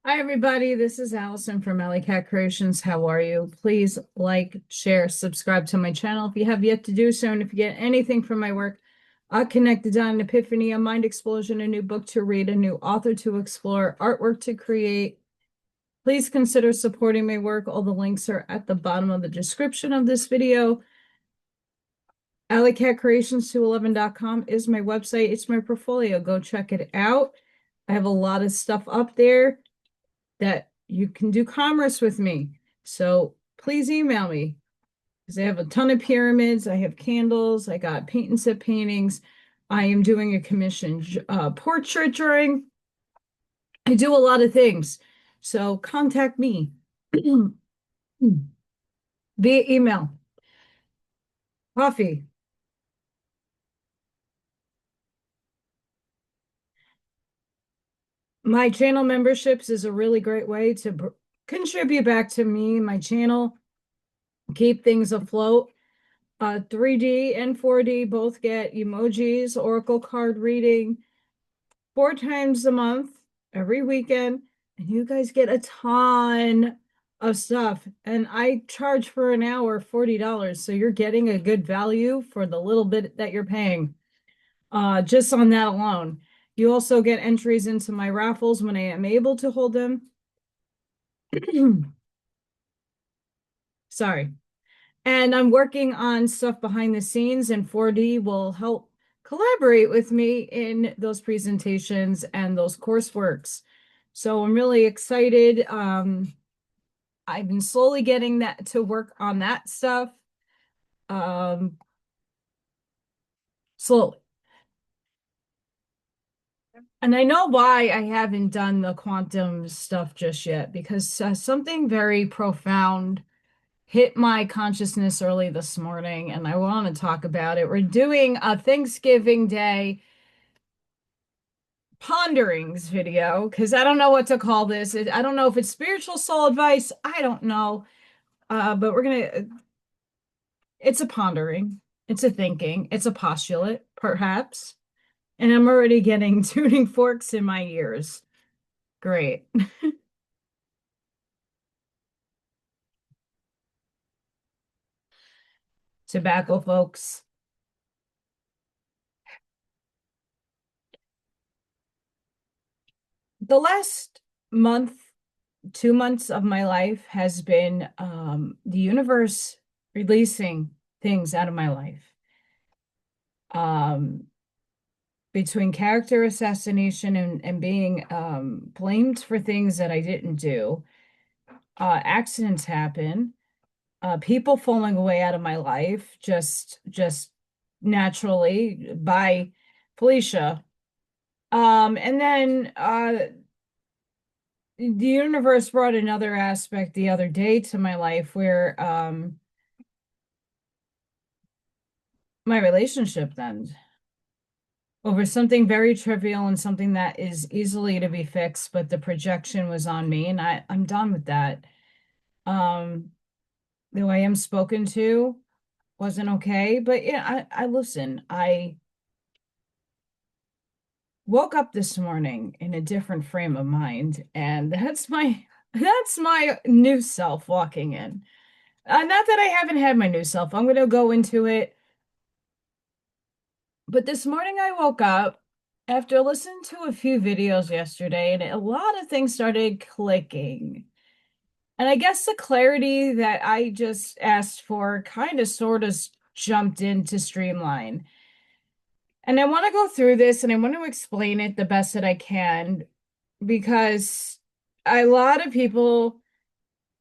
Hi, everybody. This is Allison from Alley Cat Creations. How are you? Please like, share, subscribe to my channel if you have yet to do so. And if you get anything from my work, a connected on an epiphany, a mind explosion, a new book to read, a new author to explore, artwork to create, please consider supporting my work. All the links are at the bottom of the description of this video. AMISH211.com is my website. It's my portfolio. Go check it out. I have a lot of stuff up there that you can do commerce with me. So please email me because I have a ton of pyramids. I have candles. I got paint and sip paintings. I am doing a commissioned portrait drawing. I do a lot of things. So contact me via email. Coffee. My channel memberships is a really great way to contribute back to me, my channel, keep things afloat. 3D and 4D both get emojis, oracle card reading 4 times a month, every weekend, and you guys get a ton of stuff. And I charge for an hour $40, so you're getting a good value for the little bit that you're paying. Just on that alone. You also get entries into my raffles when I am able to hold them. Sorry. And I'm working on stuff behind the scenes, and 4D will help collaborate with me in those presentations and those courseworks. So I'm really excited. I've been slowly getting that to work on that stuff. Slowly. And I know why I haven't done the quantum stuff just yet, because something very profound hit my consciousness early this morning, and I want to talk about it. We're doing a Thanksgiving Day ponderings video because I don't know what to call this. I don't know if it's spiritual soul advice. I don't know. But it's a pondering, it's a thinking, it's a postulate, perhaps. And I'm already getting tuning forks in my ears. Great. Tobacco, folks. The last month, 2 months of my life has been the universe releasing things out of my life. Between character assassination and being blamed for things that I didn't do, accidents happen, people falling away out of my life just naturally by Felicia. And then the universe brought another aspect the other day to my life where my relationship ended over something very trivial and something that is easily to be fixed, but the projection was on me, and I'm done with that. The way I'm spoken to wasn't okay, but yeah, I listen. I woke up this morning in a different frame of mind, and that's my new self walking in. Not that I haven't had my new self. I'm gonna go into it. But this morning I woke up after listening to a few videos yesterday, and a lot of things started clicking. And I guess the clarity that I just asked for kind of sort of jumped into streamline. And I want to go through this and I want to explain it the best that I can because a lot of people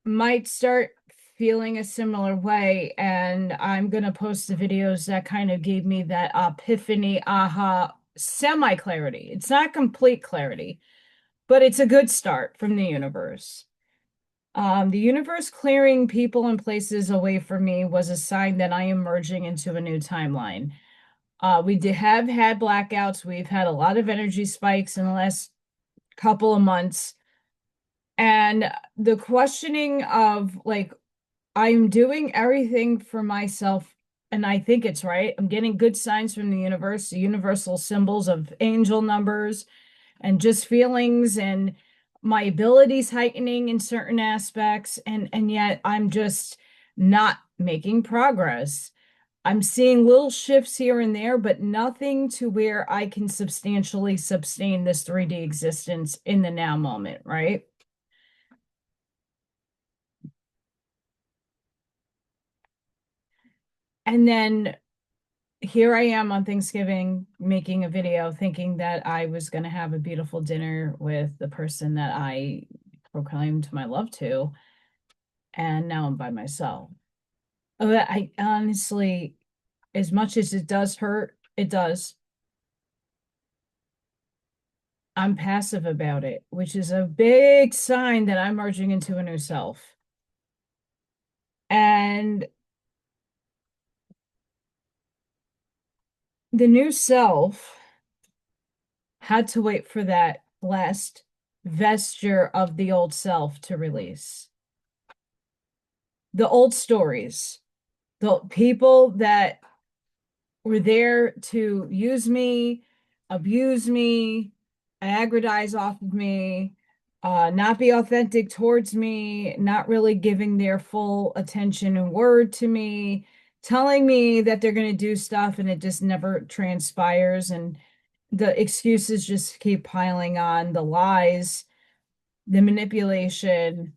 might start feeling a similar way. And I'm going to post the videos that kind of gave me that epiphany, aha, semi-clarity. It's not complete clarity, but it's a good start from the universe. The universe clearing people and places away from me was a sign that I am merging into a new timeline. We have had blackouts. We've had a lot of energy spikes in the last couple of months. And the questioning of like, I'm doing everything for myself, and I think it's right. I'm getting good signs from the universe, the universal symbols of angel numbers and just feelings and my abilities heightening in certain aspects, and yet I'm just not making progress. I'm seeing little shifts here and there, but nothing to where I can substantially sustain this 3D existence in the now moment, right? And then here I am on Thanksgiving making a video thinking that I was going to have a beautiful dinner with the person that I proclaimed my love to, and now I'm by myself. I honestly, as much as it does hurt, it does. I'm passive about it, which is a big sign that I'm merging into a new self. And the new self had to wait for that last vesture of the old self to release. The old stories, the people that were there to use me, abuse me, aggrandize off of me, not be authentic towards me, not really giving their full attention and word to me, telling me that they're going to do stuff and it just never transpires. And the excuses just keep piling on, the lies, the manipulation.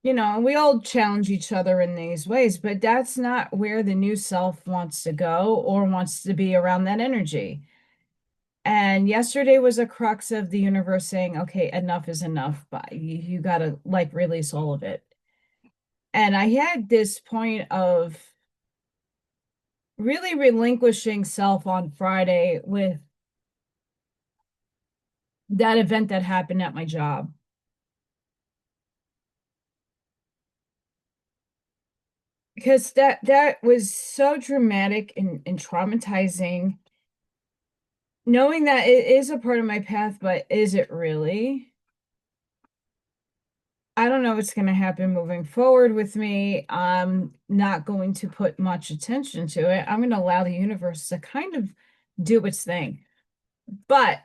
And we all challenge each other in these ways, but that's not where the new self wants to go or wants to be around that energy. And yesterday was a crux of the universe saying, okay, enough is enough, but you got to like release all of it. And I had this point of really relinquishing self on Friday with that event that happened at my job. Because that was so dramatic and traumatizing, knowing that it is a part of my path, but is it really? I don't know what's going to happen moving forward with me. I'm not going to put much attention to it. I'm going to allow the universe to kind of do its thing. But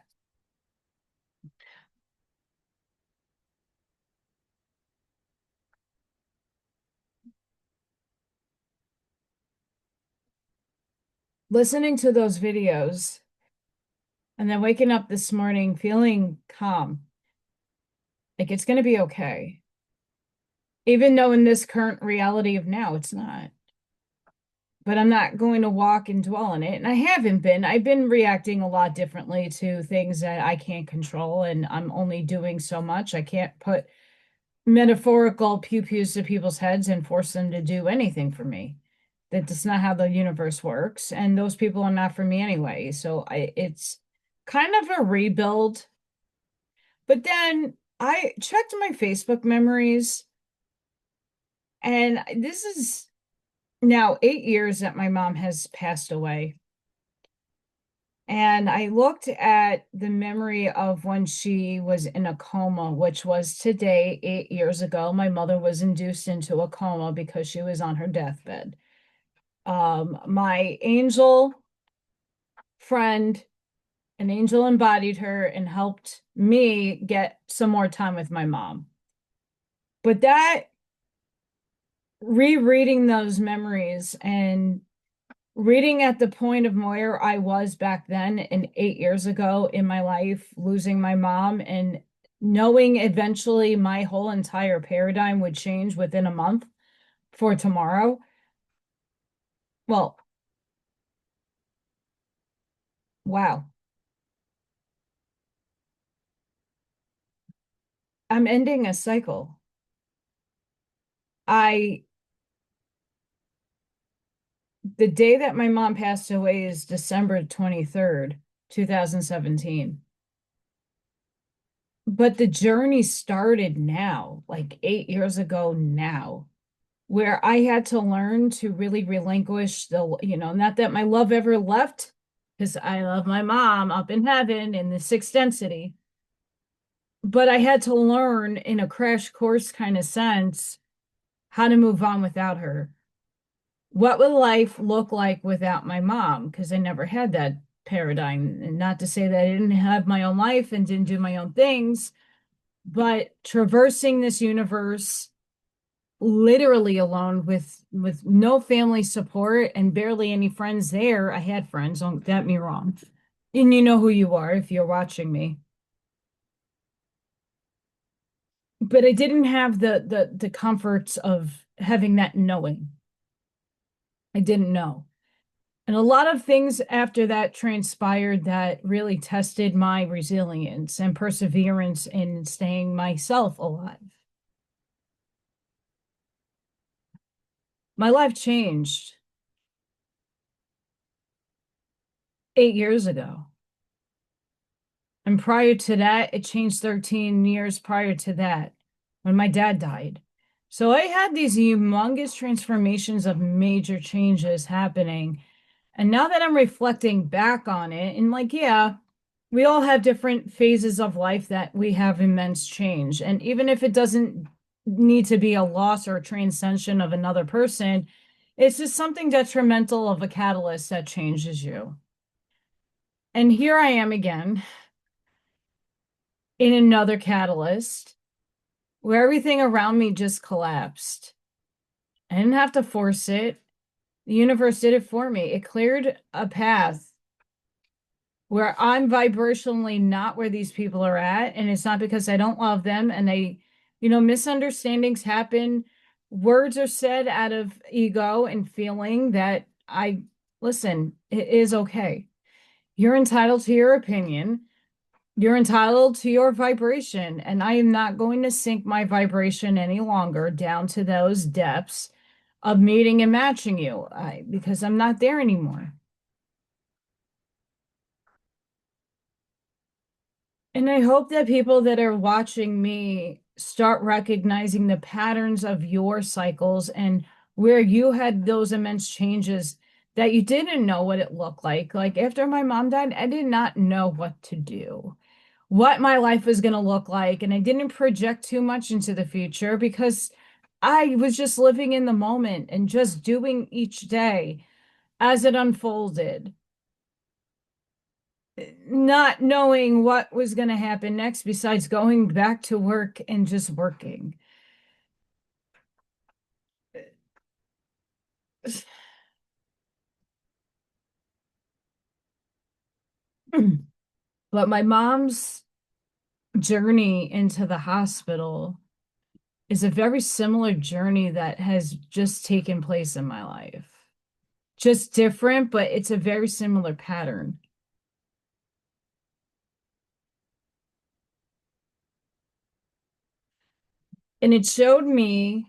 listening to those videos and then waking up this morning feeling calm, like it's going to be okay. Even though in this current reality of now, it's not. But I'm not going to walk and dwell on it. And I haven't been. I've been reacting a lot differently to things that I can't control, and I'm only doing so much. I can't put metaphorical pew-pews to people's heads and force them to do anything for me. That's not how the universe works, and those people are not for me anyway. So it's kind of a rebuild. But then I checked my Facebook memories, and this is now 8 years that my mom has passed away. And I looked at the memory of when she was in a coma, which was today, 8 years ago. My mother was induced into a coma because she was on her deathbed. My angel friend, an angel embodied her and helped me get some more time with my mom. But that rereading those memories and reading at the point of where I was back then and 8 years ago in my life, losing my mom and knowing eventually my whole entire paradigm would change within a month for tomorrow. Well, wow. I'm ending a cycle. I, the day that my mom passed away is December 23rd, 2017. But the journey started now, like 8 years ago now, where I had to learn to really relinquish not that my love ever left, because I love my mom up in heaven in the sixth density, but I had to learn in a crash course kind of sense how to move on without her. What would life look like without my mom? Because I never had that paradigm. And not to say that I didn't have my own life and didn't do my own things, But traversing this universe literally alone with no family support and barely any friends there. I had friends, don't get me wrong. And you know who you are if you're watching me. But I didn't have the comforts of having that knowing. I didn't know. And a lot of things after that transpired that really tested my resilience and perseverance in staying myself alive. My life changed 8 years ago. And prior to that, it changed 13 years prior to that when my dad died. So I had these humongous transformations of major changes happening. And now that I'm reflecting back on it, and like, yeah, we all have different phases of life that we have immense change. And even if it doesn't need to be a loss or a transcension of another person, it's just something detrimental of a catalyst that changes you. And here I am again in another catalyst where everything around me just collapsed. I didn't have to force it. The universe did it for me. It cleared a path where I'm vibrationally not where these people are at. And it's not because I don't love them. And misunderstandings happen. Words are said out of ego and feeling that listen, it is okay. You're entitled to your opinion. You're entitled to your vibration, and I am not going to sink my vibration any longer down to those depths of meeting and matching you, because I'm not there anymore. And I hope that people that are watching me start recognizing the patterns of your cycles and where you had those immense changes that you didn't know what it looked like. Like after my mom died, I did not know what to do, what my life was going to look like. And I didn't project too much into the future because I was just living in the moment and just doing each day as it unfolded, not knowing what was going to happen next besides going back to work and just working. But my mom's journey into the hospital is a very similar journey that has just taken place in my life. Just different, but it's a very similar pattern. And it showed me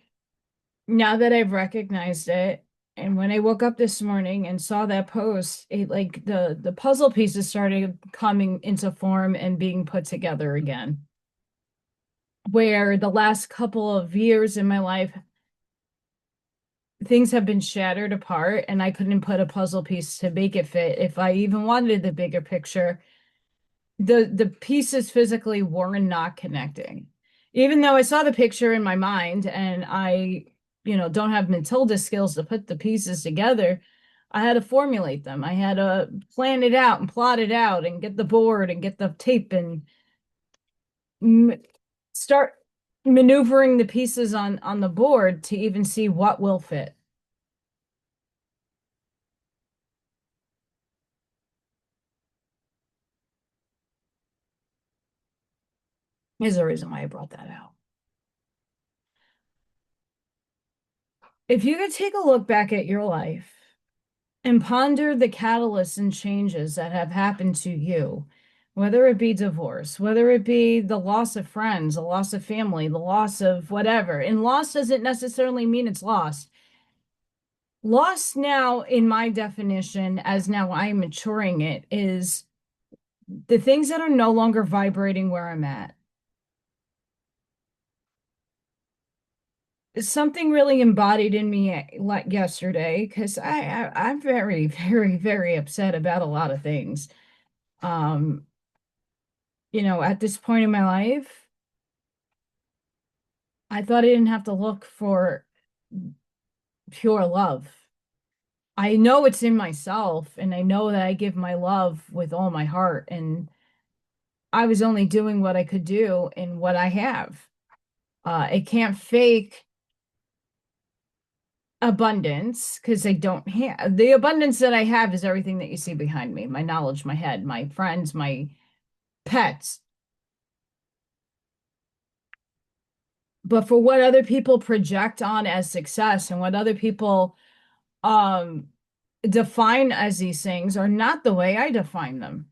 now that I've recognized it. And when I woke up this morning and saw that post, it like the puzzle pieces started coming into form and being put together again. Where the last couple of years in my life, things have been shattered apart and I couldn't put a puzzle piece to make it fit if I even wanted the bigger picture. The pieces physically were not connecting. Even though I saw the picture in my mind and I don't have Matilda skills to put the pieces together, I had to formulate them. I had to plan it out and plot it out and get the board and get the tape and start maneuvering the pieces on the board to even see what will fit. Is the reason why I brought that out. If you could take a look back at your life and ponder the catalysts and changes that have happened to you, whether it be divorce, whether it be the loss of friends, the loss of family, the loss of whatever. And loss doesn't necessarily mean it's lost. Loss now, in my definition, as now I'm maturing it, is the things that are no longer vibrating where I'm at. Something really embodied in me like yesterday because I'm very, very, very upset about a lot of things. Um, at this point in my life, I thought I didn't have to look for pure love. I know it's in myself, and I know that I give my love with all my heart. And I was only doing what I could do in what I have. I can't fake abundance because I don't have the abundance that I have is everything that you see behind me, my knowledge, my head, my friends, my pets. But for what other people project on as success and what other people um define as these things are not the way I define them.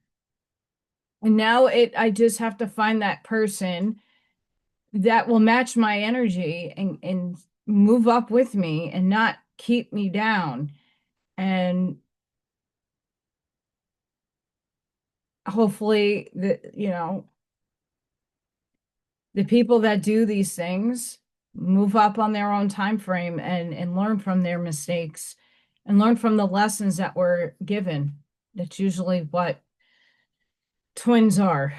And now I just have to find that person that will match my energy and move up with me and not keep me down. And hopefully the people that do these things move up on their own time frame and learn from their mistakes and learn from the lessons that were given. That's usually what twins are.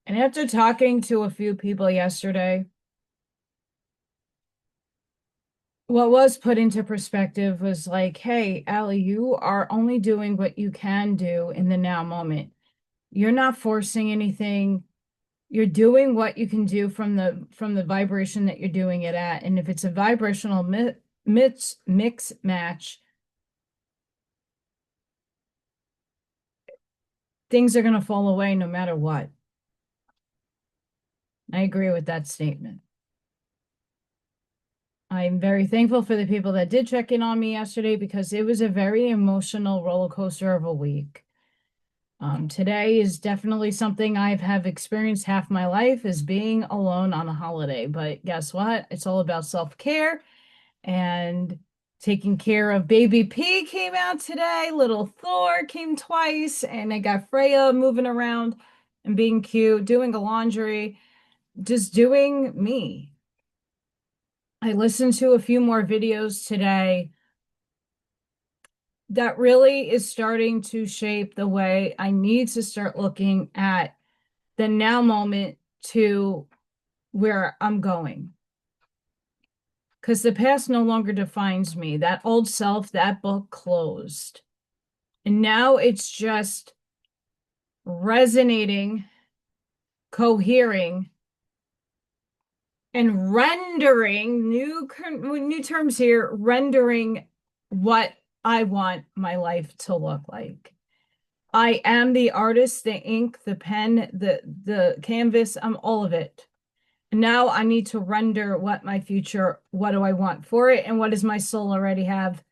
And after talking to a few people yesterday, what was put into perspective was like, hey, Allie, you are only doing what you can do in the now moment. You're not forcing anything. You're doing what you can do from the vibration that you're doing it at. And if it's a vibrational mix match, things are going to fall away no matter what. I agree with that statement. I'm very thankful for the people that did check in on me yesterday because it was a very emotional roller coaster of a week. Today is definitely something I have experienced half my life is being alone on a holiday. But guess what? It's all about self-care and taking care of baby P came out today. Little Thor came twice, and I got Freya moving around and being cute, doing the laundry, just doing me. I listened to a few more videos today that really is starting to shape the way I need to start looking at the now moment to where I'm going. Because the past no longer defines me. That old self, that book closed. And now it's just resonating, cohering, and rendering new terms here, rendering what I want my life to look like. I am the artist, the ink, the pen, the canvas, I'm all of it. Now I need to render what my future, what do I want for it, and what does my soul already have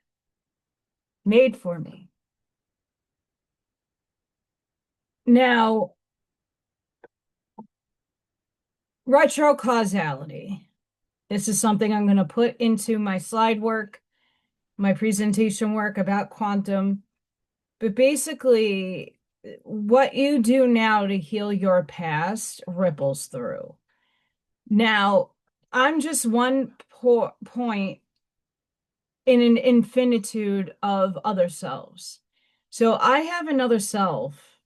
made for me? Now, retrocausality. This is something I'm going to put into my slide work, my presentation work about quantum. But basically, what you do now to heal your past ripples through. Now, I'm just one point in an infinitude of other selves. So I have another self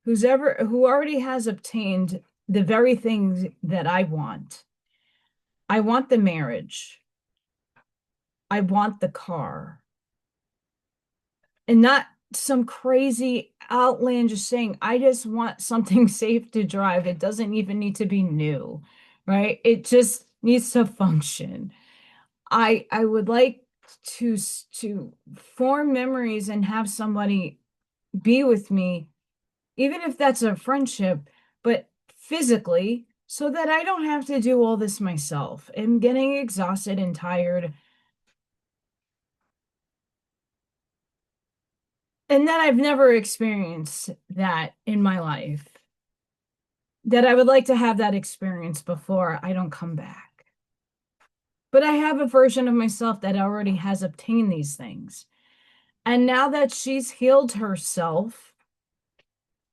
who already has obtained the very things that I want. I want the marriage. I want the car. And not some crazy outlandish thing. I just want something safe to drive. It doesn't even need to be new, right? It just needs to function. I would like to form memories and have somebody be with me, even if that's a friendship, but physically, so that I don't have to do all this myself. I'm getting exhausted and tired. And that I've never experienced that in my life. That I would like to have that experience before I don't come back. But I have a version of myself that already has obtained these things. And now that she's healed herself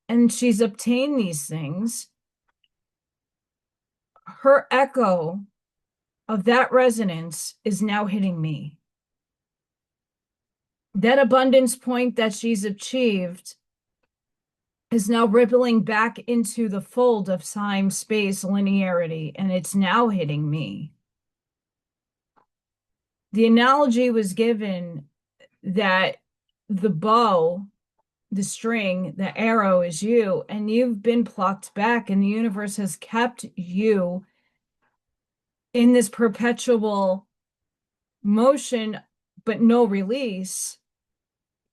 and she's obtained these things, her echo of that resonance is now hitting me. That abundance point that she's achieved is now rippling back into the fold of time, space, linearity, and it's now hitting me. The analogy was given that the bow, the string, the arrow is you, and you've been plucked back, and the universe has kept you in this perpetual motion, but no release,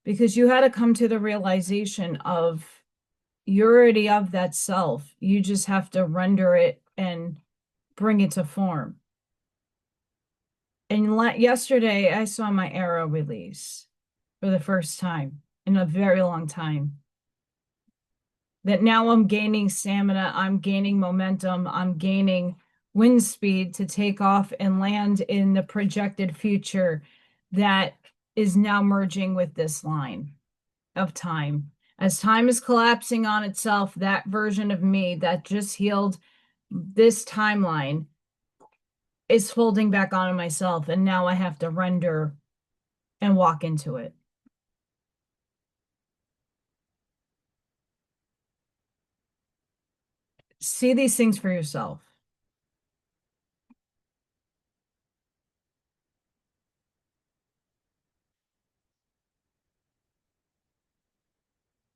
because you had to come to the realization of you're already of that self. You just have to render it and bring it to form. And yesterday, I saw my arrow release for the first time in a very long time. That now I'm gaining stamina, I'm gaining momentum, I'm gaining wind speed to take off and land in the projected future that is now merging with this line of time. As time is collapsing on itself, that version of me that just healed this timeline is folding back onto myself, and now I have to render and walk into it. See these things for yourself.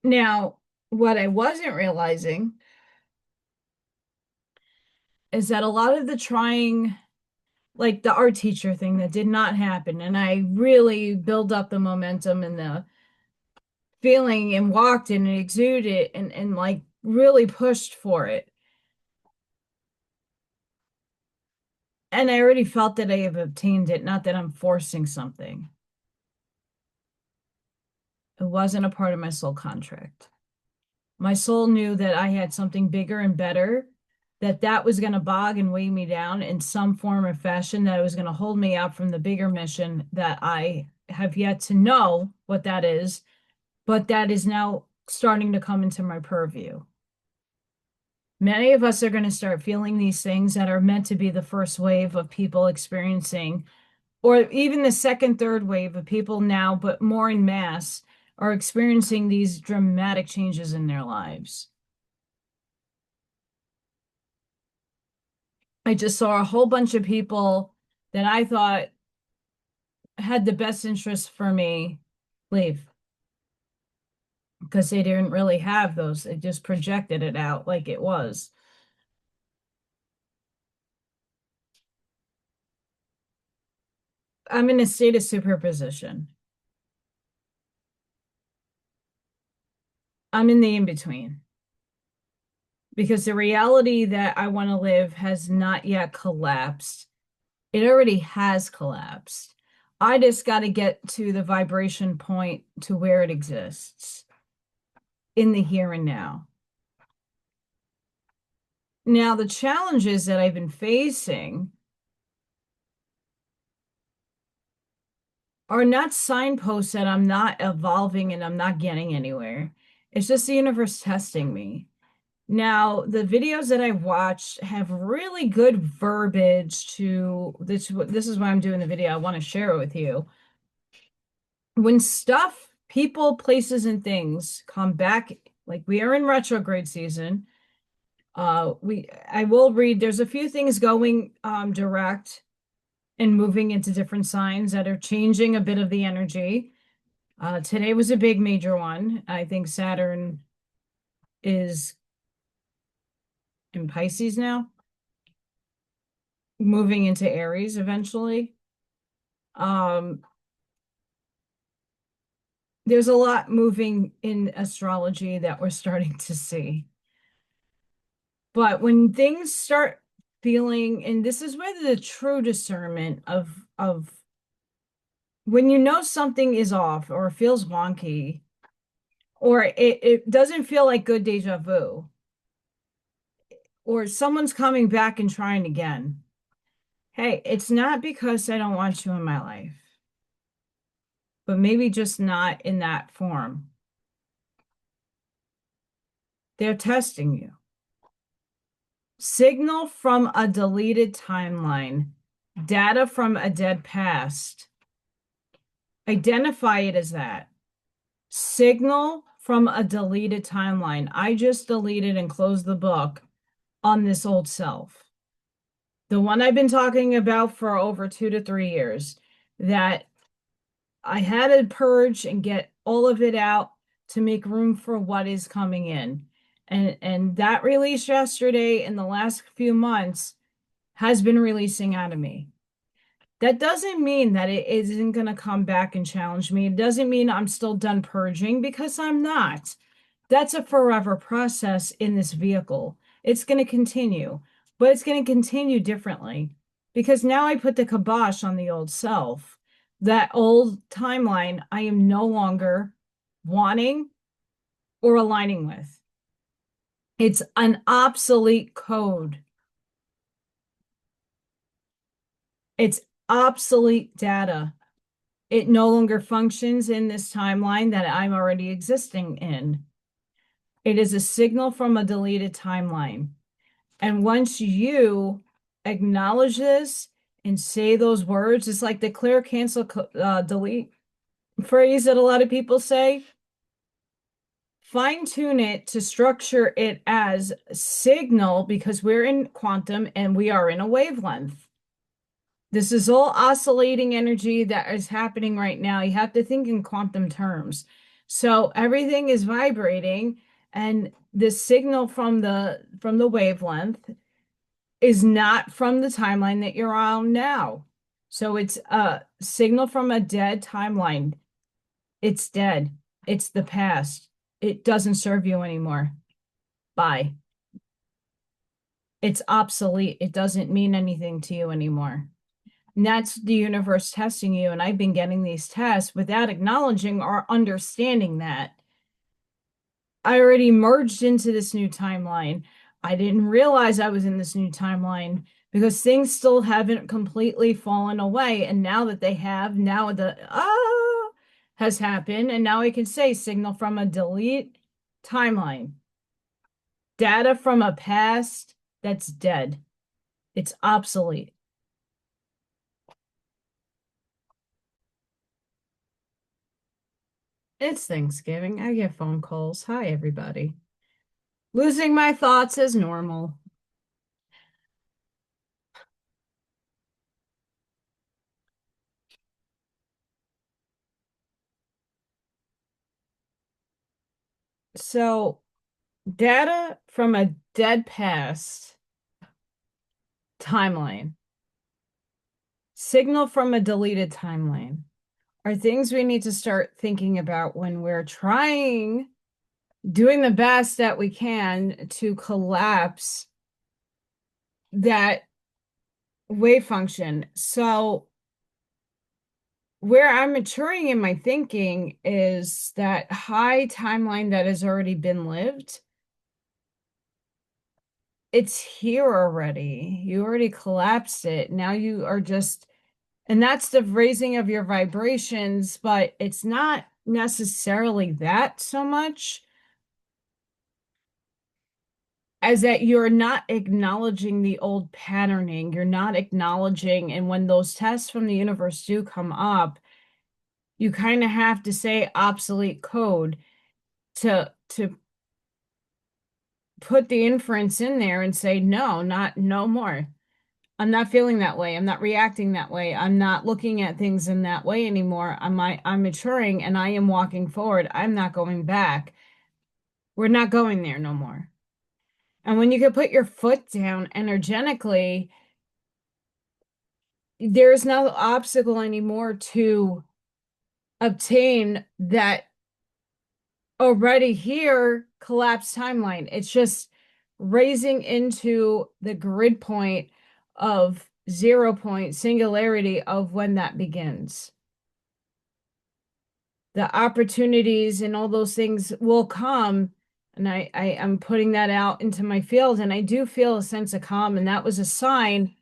Now, what I wasn't realizing is that a lot of the trying, like the art teacher thing that did not happen, and I really build up the momentum and the feeling and walked and exuded it and like really pushed for it. And I already felt that I have obtained it, not that I'm forcing something. It wasn't a part of my soul contract. My soul knew that I had something bigger and better, that was going to bog and weigh me down in some form or fashion, that it was going to hold me out from the bigger mission that I have yet to know what that is, but that is now starting to come into my purview. Many of us are going to start feeling these things that are meant to be the first wave of people experiencing, or even the second, third wave of people now, but more in mass, are experiencing these dramatic changes in their lives. I just saw a whole bunch of people that I thought had the best interest for me leave because they didn't really have those. They just projected it out like it was. I'm in a state of superposition. I'm in the in-between because the reality that I want to live has not yet collapsed. It already has collapsed. I just got to get to the vibration point to where it exists in the here and now. Now, the challenges that I've been facing are not signposts that I'm not evolving and I'm not getting anywhere. It's just the universe testing me. Now, the videos that I've watched have really good verbiage to this. This is why I'm doing the video. I want to share it with you. When stuff, people, places, and things come back, like we are in retrograde season. I will read, there's a few things going direct and moving into different signs that are changing a bit of the energy. Today was a big major one. I think Saturn is in Pisces now, moving into Aries eventually. There's a lot moving in astrology that we're starting to see. But when things start feeling, and this is where the true discernment of when you know something is off or feels wonky, or it doesn't feel like good deja vu, or someone's coming back and trying again. Hey, it's not because I don't want you in my life, but maybe just not in that form. They're testing you. Signal from a deleted timeline, data from a dead past. Identify it as that. Signal from a deleted timeline. I just deleted and closed the book on this old self. The one I've been talking about for over 2 to 3 years. that I had to purge and get all of it out to make room for what is coming in. And that release yesterday in the last few months has been releasing out of me. That doesn't mean that it isn't going to come back and challenge me. It doesn't mean I'm still done purging, because I'm not. That's a forever process in this vehicle. It's going to continue, but it's going to continue differently, because now I put the kibosh on the old self. That old timeline I am no longer wanting or aligning with. It's an obsolete code. It's obsolete data. It no longer functions in this timeline that I'm already existing in. It is a signal from a deleted timeline. And once you acknowledge this and say those words, it's like the clear, cancel, delete phrase that a lot of people say. Fine tune it to structure it as signal, because we're in quantum and we are in a wavelength. This is all oscillating energy that is happening right now. You have to think in quantum terms. So everything is vibrating, and this signal from the wavelength is not from the timeline that you're on now. So it's a signal from a dead timeline. It's dead. It's the past. It doesn't serve you anymore. Bye. It's obsolete. It doesn't mean anything to you anymore. And that's the universe testing you. And I've been getting these tests without acknowledging or understanding that. I already merged into this new timeline. I didn't realize I was in this new timeline because things still haven't completely fallen away. And now that they have, now the has happened. And now I can say signal from a delete timeline. Data from a past that's dead. It's obsolete. It's Thanksgiving. I get phone calls. Hi, everybody. Losing my thoughts as normal. So, data from a dead past timeline, signal from a deleted timeline are things we need to start thinking about when we're doing the best that we can to collapse that wave function. So, where I'm maturing in my thinking is that high timeline that has already been lived. It's here already. You already collapsed it. Now you are just, and that's the raising of your vibrations, but it's not necessarily that so much as that you're not acknowledging the old patterning. You're not acknowledging, and when those tests from the universe do come up, you kind of have to say obsolete code to put the inference in there and say, no more. I'm not feeling that way. I'm not reacting that way. I'm not looking at things in that way anymore. I'm maturing and I am walking forward. I'm not going back. We're not going there no more. And when you can put your foot down energetically, there's no obstacle anymore to obtain that already here collapsed timeline. It's just raising into the grid point of 0 point singularity of when that begins. The opportunities and all those things will come, and I am putting that out into my field, and I do feel a sense of calm, and that was a sign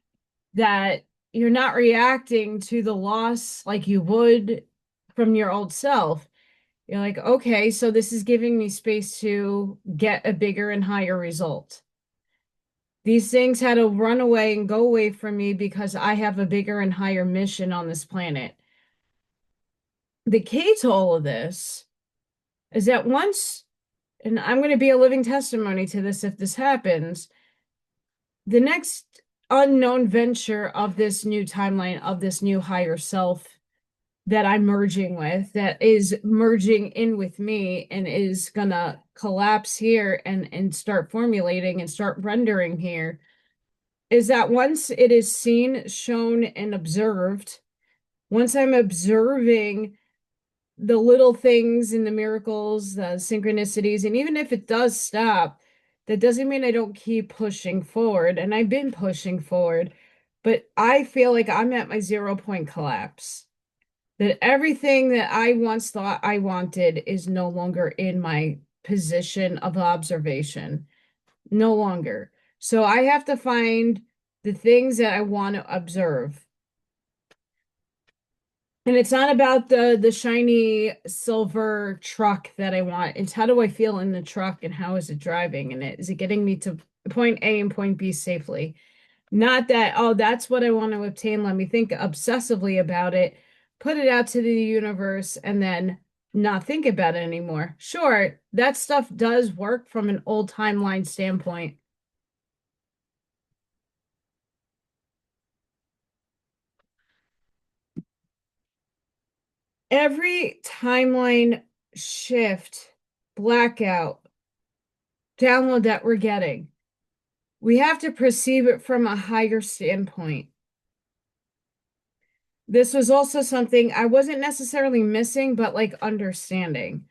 that you're not reacting to the loss like you would from your old self. You're like, okay, so this is giving me space to get a bigger and higher result. These things had to run away and go away from me because I have a bigger and higher mission on this planet. The key to all of this is that once, and I'm going to be a living testimony to this if this happens, the next unknown venture of this new timeline, of this new higher self that I'm merging with, that is merging in with me and is gonna collapse here and start formulating and start rendering here, is that once it is seen, shown, and observed, once I'm observing the little things and the miracles, the synchronicities, and even if it does stop, that doesn't mean I don't keep pushing forward. And I've been pushing forward, but I feel like I'm at my 0 point collapse. That everything that I once thought I wanted is no longer in my position of observation. No longer. So I have to find the things that I want to observe. And it's not about the shiny silver truck that I want. It's how do I feel in the truck and how is it driving? And is it getting me to point A and point B safely? Not that, oh, that's what I want to obtain. Let me think obsessively about it, put it out to the universe, and then not think about it anymore. Sure, that stuff does work from an old timeline standpoint. Every timeline shift, blackout, download that we're getting, we have to perceive it from a higher standpoint. This was also something I wasn't necessarily missing, but like understanding.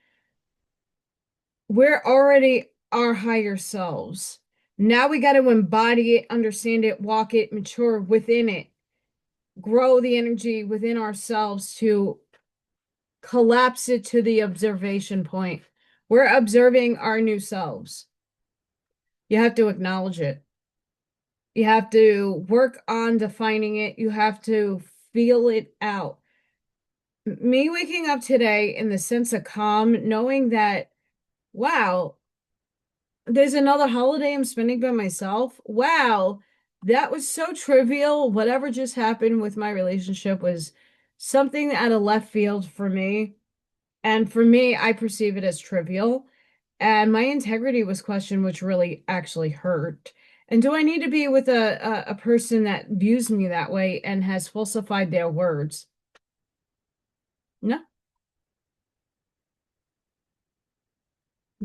We're already our higher selves. Now we got to embody it, understand it, walk it, mature within it, grow the energy within ourselves to collapse it to the observation point. We're observing our new selves. You have to acknowledge it. You have to work on defining it. You have to feel it out. Me waking up today in the sense of calm, knowing that, wow, there's another holiday I'm spending by myself. Wow, that was so trivial. Whatever just happened with my relationship was something out of left field for me. And for me, I perceive it as trivial. And my integrity was questioned, which really actually hurt. And do I need to be with a person that views me that way and has falsified their words? No.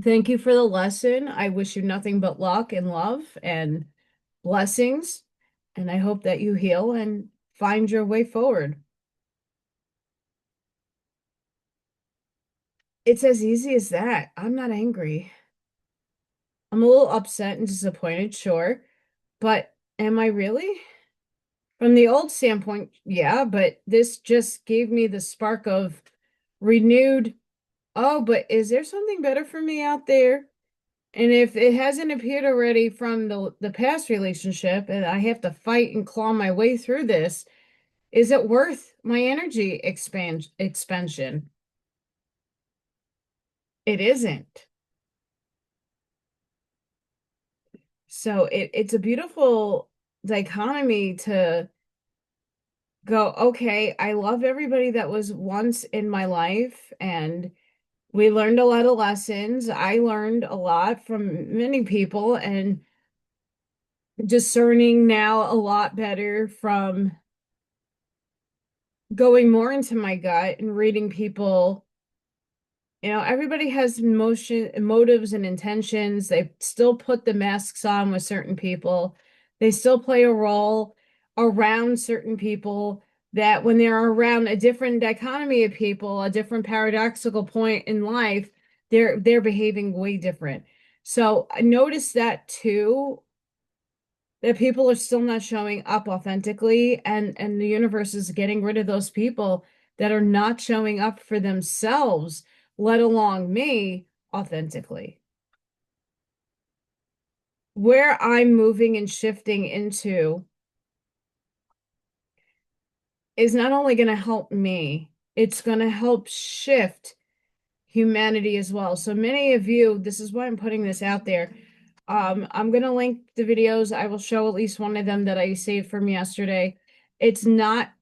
Thank you for the lesson. I wish you nothing but luck and love and blessings. And I hope that you heal and find your way forward. It's as easy as that. I'm not angry. I'm a little upset and disappointed, sure. But am I really? From the old standpoint, yeah, but this just gave me the spark of renewed, oh, but is there something better for me out there? And if it hasn't appeared already from the past relationship and I have to fight and claw my way through this, is it worth my energy expansion? It isn't. So it's a beautiful dichotomy to go, okay, I love everybody that was once in my life, and we learned a lot of lessons. I learned a lot from many people and discerning now a lot better from going more into my gut and reading people. You know, everybody has motives and intentions. They still put the masks on with certain people. They still play a role around certain people that when they're around a different dichotomy of people, a different paradoxical point in life, they're behaving way different. So I noticed that too, that people are still not showing up authentically, and the universe is getting rid of those people that are not showing up for themselves, let alone me, authentically. Where I'm moving and shifting into is not only going to help me, it's going to help shift humanity as well. So many of you, this is why I'm putting this out there. I'm going to link the videos. I will show at least one of them that I saved from yesterday. It's not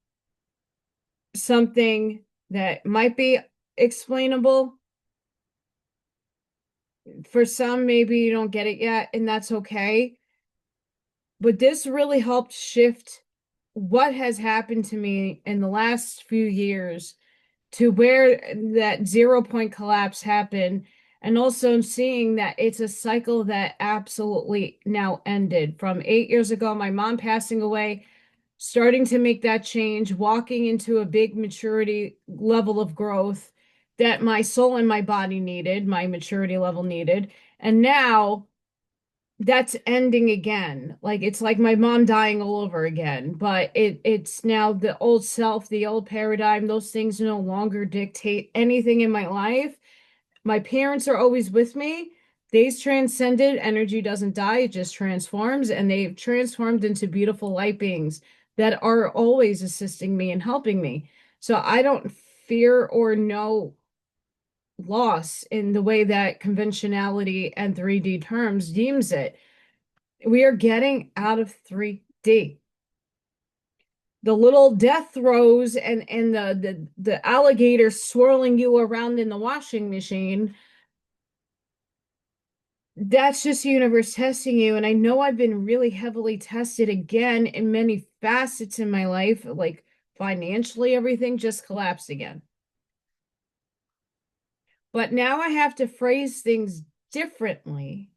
something that might be explainable. For some, maybe you don't get it yet, and that's okay. But this really helped shift what has happened to me in the last few years to where that 0 point collapse happened. And also seeing that it's a cycle that absolutely now ended from 8 years ago, my mom passing away, starting to make that change, walking into a big maturity level of growth that my soul and my body needed, my maturity level needed. And now that's ending again. Like it's like my mom dying all over again, but it's now the old self, the old paradigm. Those things no longer dictate anything in my life. My parents are always with me. They've transcended. Energy doesn't die, it just transforms, and they've transformed into beautiful light beings that are always assisting me and helping me. So I don't fear or know loss in the way that conventionality and 3D terms deems it. We are getting out of 3D. The little death throes and the alligator swirling you around in the washing machine, that's just the universe testing you. And I know I've been really heavily tested again in many facets in my life, like financially, everything just collapsed again. But now I have to phrase things differently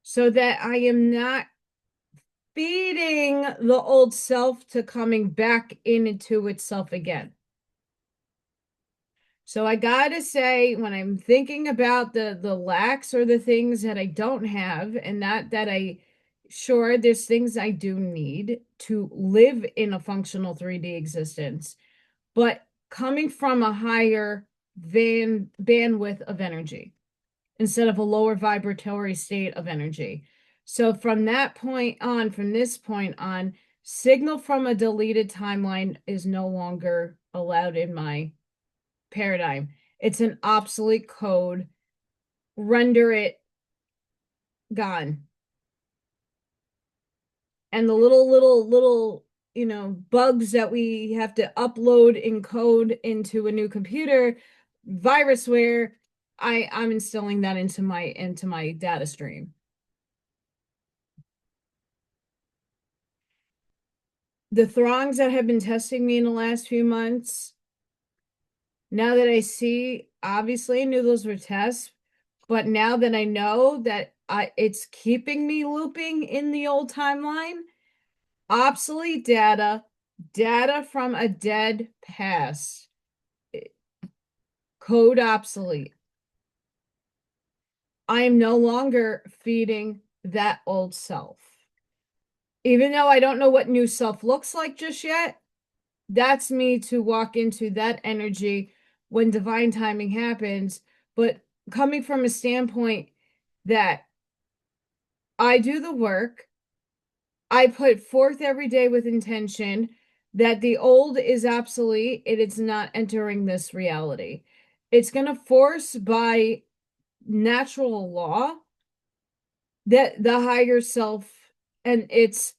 so that I am not feeding the old self to coming back into itself again. So I gotta say, when I'm thinking about the lacks or the things that I don't have, and not that I sure there's things I do need to live in a functional 3D existence, but coming from a higher bandwidth of energy instead of a lower vibratory state of energy. So from that point on, from this point on, signal from a deleted timeline is no longer allowed in my paradigm. It's an obsolete code. Render it gone. And the little, bugs that we have to upload in code into a new computer, virusware, I'm instilling that into my data stream. The throngs that have been testing me in the last few months, now that I see, obviously I knew those were tests, but now that I know that it's keeping me looping in the old timeline, obsolete data, data from a dead past, code obsolete. I am no longer feeding that old self. Even though I don't know what new self looks like just yet, that's me to walk into that energy when divine timing happens. But coming from a standpoint that I do the work, I put forth every day with intention that the old is obsolete, it's not entering this reality. It's going to force by natural law that the higher self and its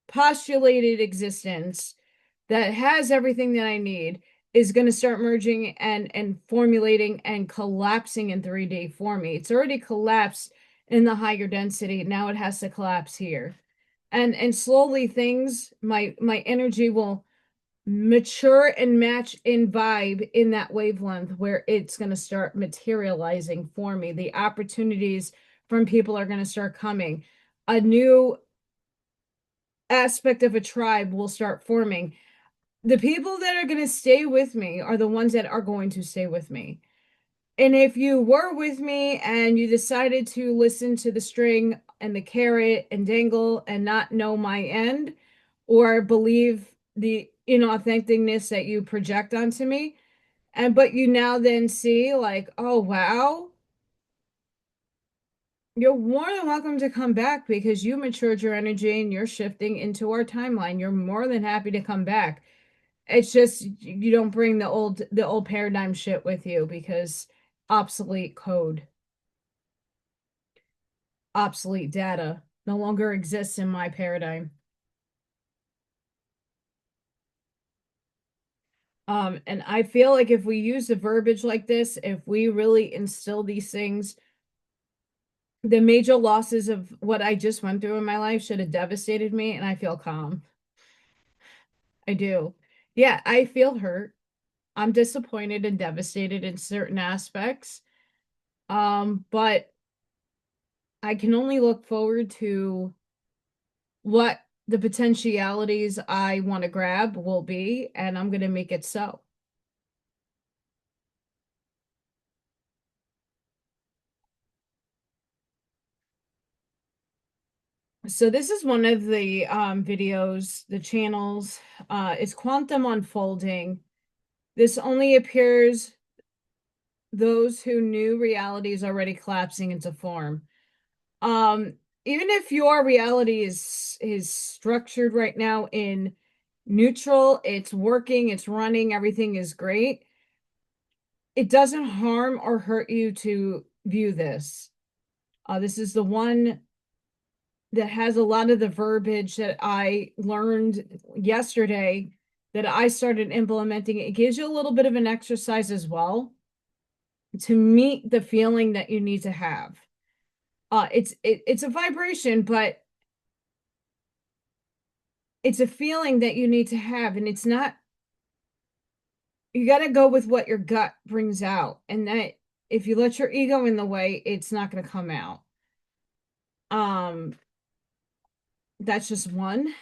postulated existence that has everything that I need is going to start merging and formulating and collapsing in 3D for me. It's already collapsed in the higher density. Now it has to collapse here. And slowly things, my energy will mature and match in vibe in that wavelength where it's going to start materializing for me. The opportunities from people are going to start coming. A new aspect of a tribe will start forming. The people that are going to stay with me are the ones that are going to stay with me. And if you were with me and you decided to listen to the string and the carrot and dangle and not know my end or believe the inauthenticness that you project onto me, but you now then see like, oh wow, you're more than welcome to come back because you matured your energy and you're shifting into our timeline. You're more than happy to come back. It's just you don't bring the old paradigm shit with you because obsolete code, obsolete data no longer exists in my paradigm. And I feel like if we use the verbiage like this, if we really instill these things, the major losses of what I just went through in my life should have devastated me, and I feel calm. I do. Yeah, I feel hurt. I'm disappointed and devastated in certain aspects. But I can only look forward to what the potentialities I want to grab will be, and I'm going to make it so. So this is one of the videos, the channels, is Quantum Unfolding. This only appears those who knew reality is already collapsing into form. Um, Even if your reality is structured right now in neutral, it's working, it's running, everything is great, it doesn't harm or hurt you to view this. This is the one that has a lot of the verbiage that I learned yesterday that I started implementing. It gives you a little bit of an exercise as well to meet the feeling that you need to have. It's a vibration, but it's a feeling that you need to have, and it's not, you got to go with what your gut brings out, and that if you let your ego in the way, it's not going to come out. Um, that's just one.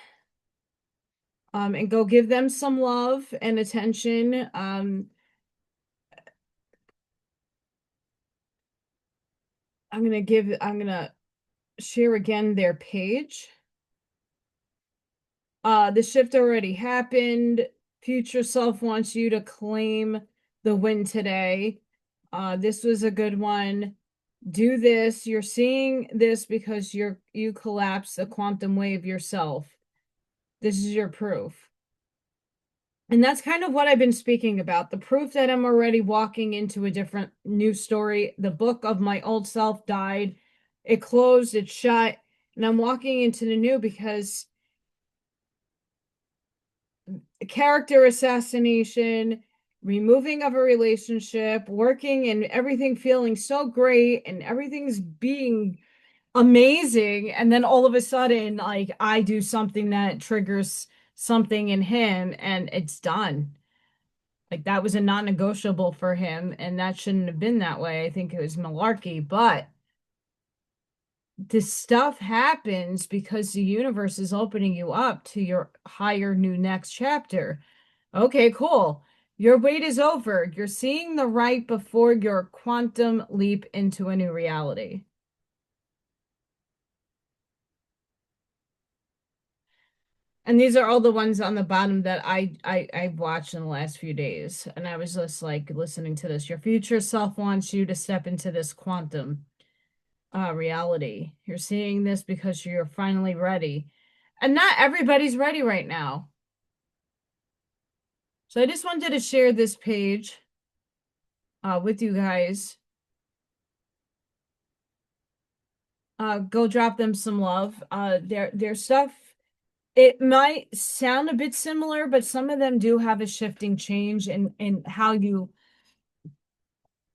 And go give them some love and attention. I'm gonna share again their page. The shift already happened. Future self wants you to claim the win today. This was a good one. Do this. You're seeing this because you collapse the quantum wave yourself. This is your proof. And that's kind of what I've been speaking about. The proof that I'm already walking into a different new story. The book of my old self died. It closed, it shut, and I'm walking into the new because character assassination, removing of a relationship, working and everything feeling so great and everything's being amazing. And then all of a sudden, like I do something that triggers something in him and it's done. Like that was a non-negotiable for him, and that shouldn't have been that way. I think it was malarkey, but this stuff happens because the universe is opening you up to your higher new next chapter. Okay, cool. Your wait is over. You're seeing the right before your quantum leap into a new reality. And these are all the ones on the bottom that I watched in the last few days. And I was just like listening to this. Your future self wants you to step into this quantum reality. You're seeing this because you're finally ready. And not everybody's ready right now. So I just wanted to share this page with you guys. Go drop them some love. Their stuff, it might sound a bit similar, but some of them do have a shifting change in how you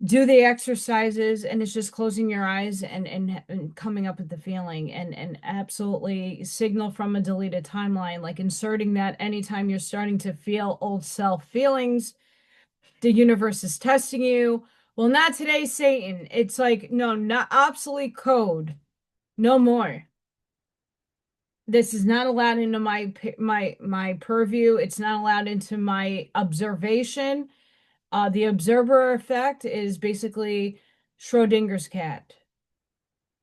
do the exercises, and it's just closing your eyes and coming up with the feeling and absolutely signal from a deleted timeline, like inserting that anytime you're starting to feel old self feelings, the universe is testing you. Well, not today, Satan. It's like, no, not obsolete code. No more. This is not allowed into my purview. It's not allowed into my observation. The observer effect is basically Schrodinger's cat.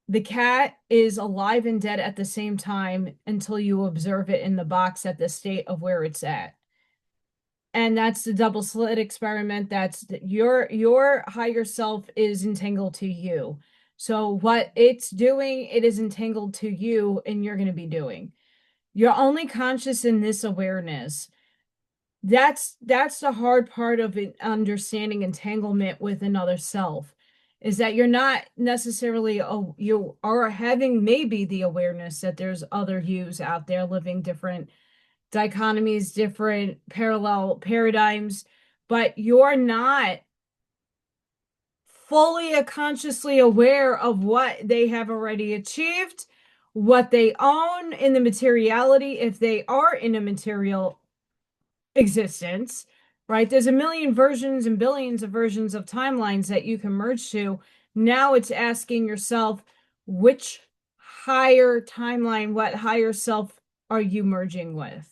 The cat is alive and dead at the same time until you observe it in the box at the state of where it's at. And that's the double slit experiment. That's your higher self is entangled to you. So what it's doing, it is entangled to you, and you're going to be doing. You're only conscious in this awareness. That's the hard part of it, understanding entanglement with another self, is that you're not necessarily, oh, you are having maybe the awareness that there's other yous out there living different dichotomies, different parallel paradigms, but you're not fully consciously aware of what they have already achieved, what they own in the materiality, if they are in a material existence, right? There's a million versions and billions of versions of timelines that you can merge to. Now it's asking yourself, which higher timeline, what higher self are you merging with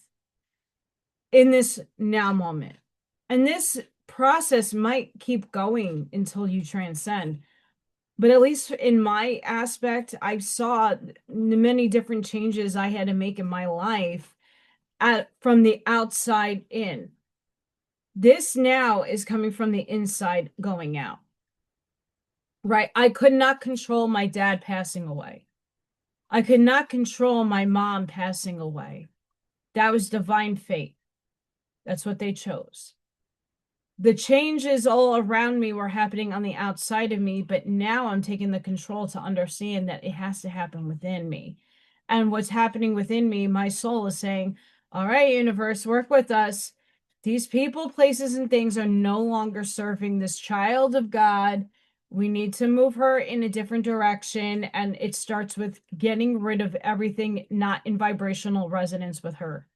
in this now moment? And this process might keep going until you transcend. But at least in my aspect, I saw the many different changes I had to make in my life from the outside in. This now is coming from the inside going out, right? I could not control my dad passing away. I could not control my mom passing away. That was divine fate. That's what they chose. The changes all around me were happening on the outside of me, but now I'm taking the control to understand that it has to happen within me. And what's happening within me, my soul is saying, all right, universe, work with us. These people, places, and things are no longer serving this child of God. We need to move her in a different direction. And it starts with getting rid of everything not in vibrational resonance with her.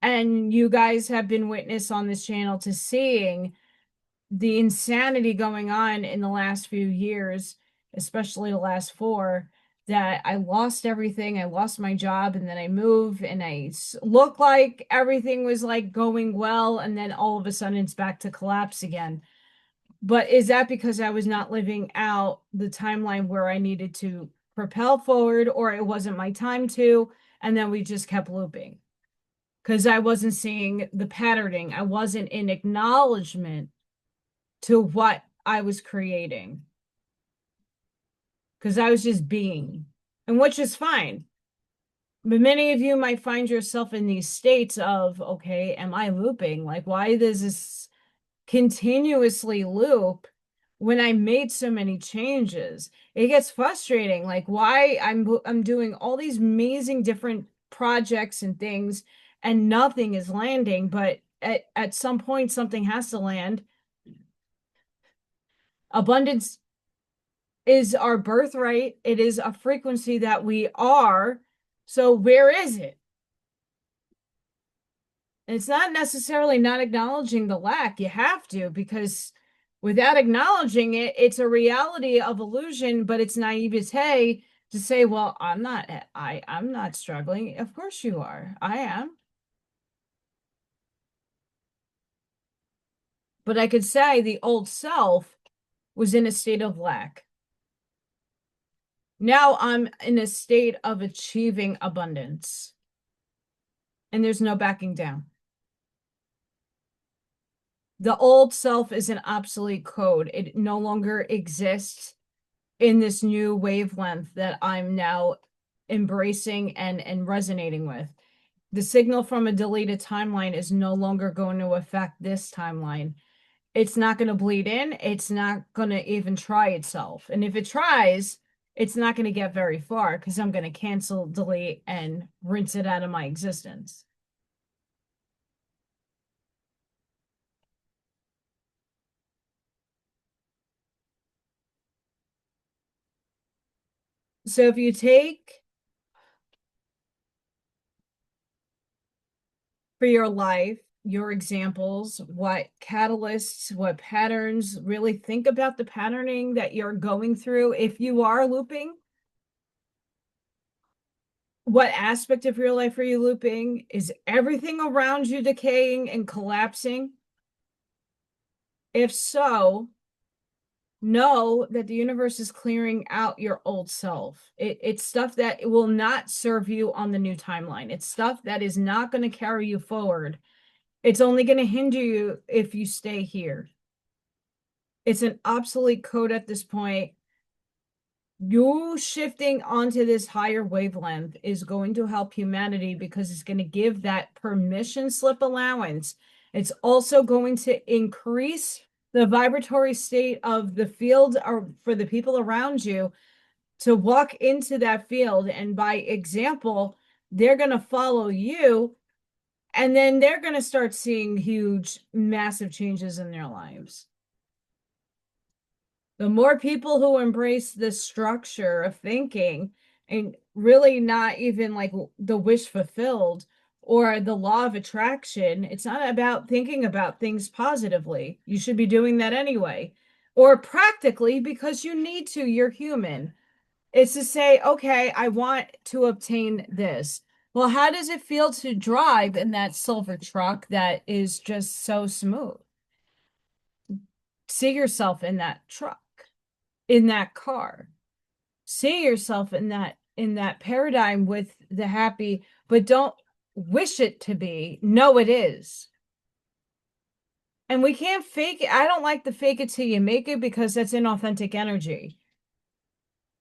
And you guys have been witness on this channel to seeing the insanity going on in the last few years, especially the last 4, that I lost everything. I lost my job, and then I moved, and I looked like everything was like going well, and then all of a sudden it's back to collapse again. But is that because I was not living out the timeline where I needed to propel forward, or it wasn't my time to, and then we just kept looping? Because I wasn't seeing the patterning. I wasn't in acknowledgement to what I was creating. Because I was just being, and which is fine. But many of you might find yourself in these states of, okay, am I looping? Like, why does this continuously loop when I made so many changes? It gets frustrating. Like, why I'm doing all these amazing different projects and things, and nothing is landing. But at some point, something has to land. Abundance is our birthright. It is a frequency that we are. So where is it? And it's not necessarily not acknowledging the lack. You have to, because without acknowledging it, it's a reality of illusion, but it's naivete to say, well, I'm not struggling. Of course you are. I am. But I could say the old self was in a state of lack. Now I'm in a state of achieving abundance. And there's no backing down. The old self is an obsolete code. It no longer exists in this new wavelength that I'm now embracing and resonating with. The signal from a deleted timeline is no longer going to affect this timeline. It's not going to bleed in. It's not going to even try itself. And if it tries, it's not going to get very far, because I'm going to cancel, delete, and rinse it out of my existence. So if you take for your life, your examples, what catalysts, what patterns, really think about the patterning that you're going through. If you are looping, what aspect of your life are you looping? Is everything around you decaying and collapsing? If so, know that the universe is clearing out your old self. It's stuff that will not serve you on the new timeline. It's stuff that is not going to carry you forward. It's only going to hinder you if you stay here. It's an obsolete code at this point. You shifting onto this higher wavelength is going to help humanity, because it's going to give that permission slip allowance. It's also going to increase the vibratory state of the field for the people around you to walk into that field. And by example, they're going to follow you. And then they're going to start seeing huge, massive changes in their lives. The more people who embrace this structure of thinking, and really not even like the wish fulfilled, or the law of attraction, it's not about thinking about things positively. You should be doing that anyway, or practically because you need to, you're human. It's to say, okay, I want to obtain this. Well, how does it feel to drive in that silver truck that is just so smooth? See yourself in that truck, in that car. See yourself in that paradigm with the happy, but don't wish it to be. No, it is. And we can't fake it. I don't like the fake it till you make it because that's inauthentic energy.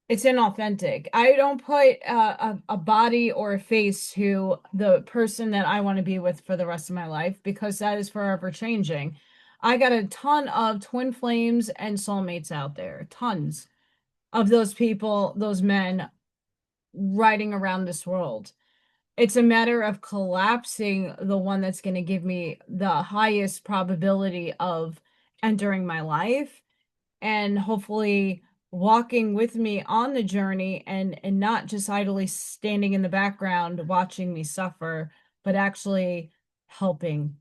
It's inauthentic. I don't put a body or a face to the person that I want to be with for the rest of my life because that is forever changing. I got a ton of twin flames and soulmates out there, tons of those people, those men riding around this world. It's a matter of collapsing the one that's going to give me the highest probability of entering my life and hopefully walking with me on the journey and not just idly standing in the background watching me suffer, but actually helping.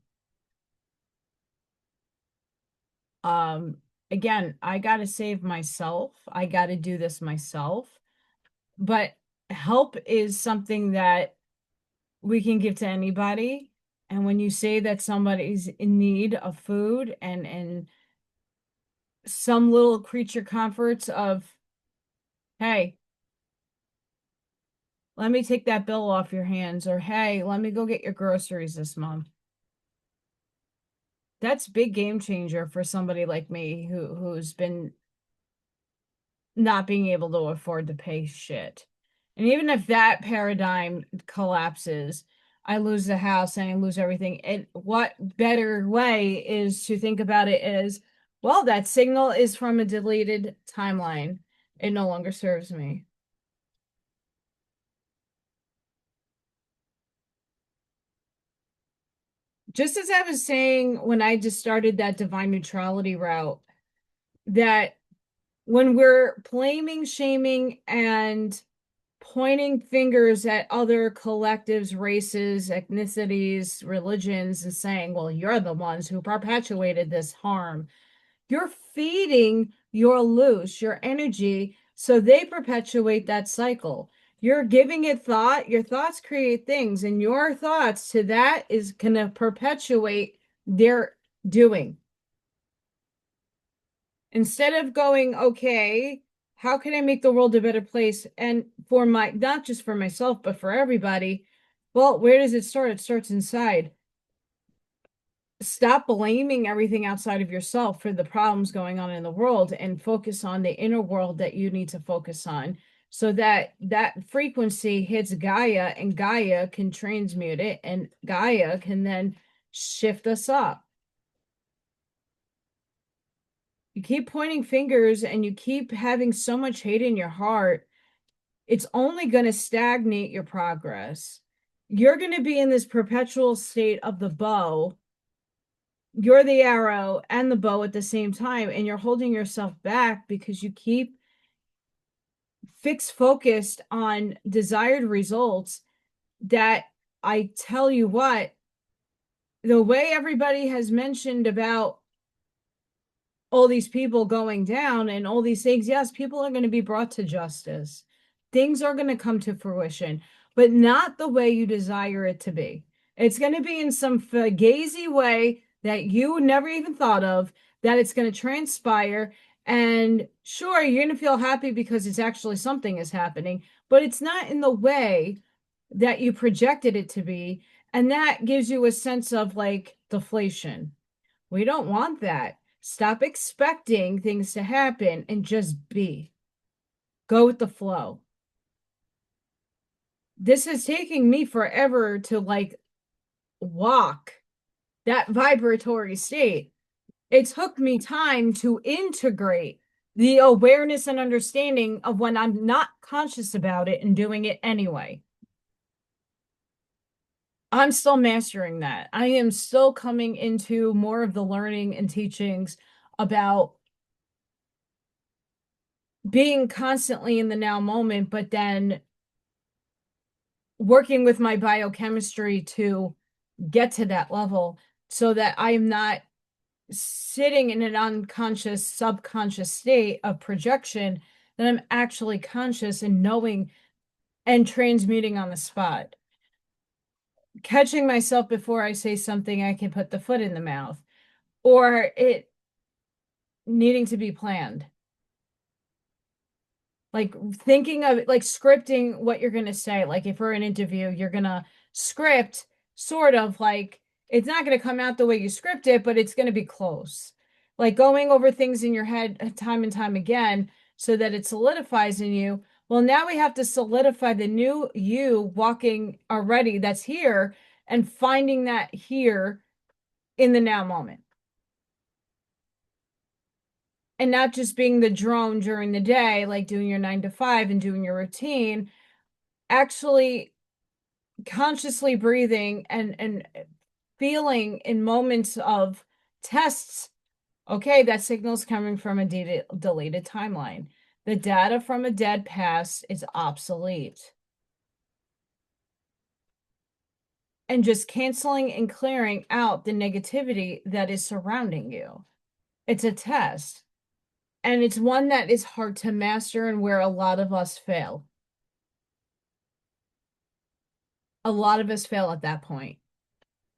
Um, Again, I got to save myself. I got to do this myself. But help is something that we can give to anybody. And when you say that somebody's in need of food and some little creature comforts of, hey, let me take that bill off your hands, or hey, let me go get your groceries this month. That's big game changer for somebody like me who's been not being able to afford to pay shit. And even if that paradigm collapses, I lose the house and I lose everything. And what better way is to think about it as, well, that signal is from a deleted timeline. It no longer serves me. Just as I was saying when I just started that divine neutrality route, that when we're blaming, shaming, and pointing fingers at other collectives, races, ethnicities, religions, and saying, well, you're the ones who perpetuated this harm. You're feeding your loose, your energy, so they perpetuate that cycle. You're giving it thought, your thoughts create things, and your thoughts to that is going to perpetuate their doing. Instead of going, okay, how can I make the world a better place? And for my, not just for myself, but for everybody. Well, where does it start? It starts inside. Stop blaming everything outside of yourself for the problems going on in the world and focus on the inner world that you need to focus on so that that frequency hits Gaia and Gaia can transmute it and Gaia can then shift us up. You keep pointing fingers and you keep having so much hate in your heart, it's only going to stagnate your progress. You're going to be in this perpetual state of the bow. You're the arrow and the bow at the same time, and you're holding yourself back because you keep focused on desired results that I tell you what, the way everybody has mentioned about all these people going down and all these things, yes, people are going to be brought to justice. Things are going to come to fruition, but not the way you desire it to be. It's going to be in some fugazi way that you never even thought of, that it's going to transpire. And sure, you're going to feel happy because it's actually something is happening, but it's not in the way that you projected it to be. And that gives you a sense of like deflation. We don't want that. Stop expecting things to happen and just be. Go with the flow. This is taking me forever to like walk that vibratory state. It took me time to integrate the awareness and understanding of when I'm not conscious about it and doing it anyway. I'm still mastering that. I am still coming into more of the learning and teachings about being constantly in the now moment, but then working with my biochemistry to get to that level so that I am not sitting in an unconscious, subconscious state of projection, that I'm actually conscious and knowing and transmuting on the spot. Catching myself before I say something, I can put the foot in the mouth, or it needing to be planned. Like thinking of it, like scripting what you're going to say. Like if we're an interview, you're going to script sort of like it's not going to come out the way you script it, but it's going to be close. Like going over things in your head time and time again so that it solidifies in you. Well, now we have to solidify the new you walking already that's here and finding that here in the now moment. And not just being the drone during the day, like doing your 9 to 5 and doing your routine, actually consciously breathing and feeling in moments of tests. Okay, that signal's coming from a deleted timeline. The data from a dead past is obsolete. And just canceling and clearing out the negativity that is surrounding you. It's a test. And it's one that is hard to master and where a lot of us fail. A lot of us fail at that point.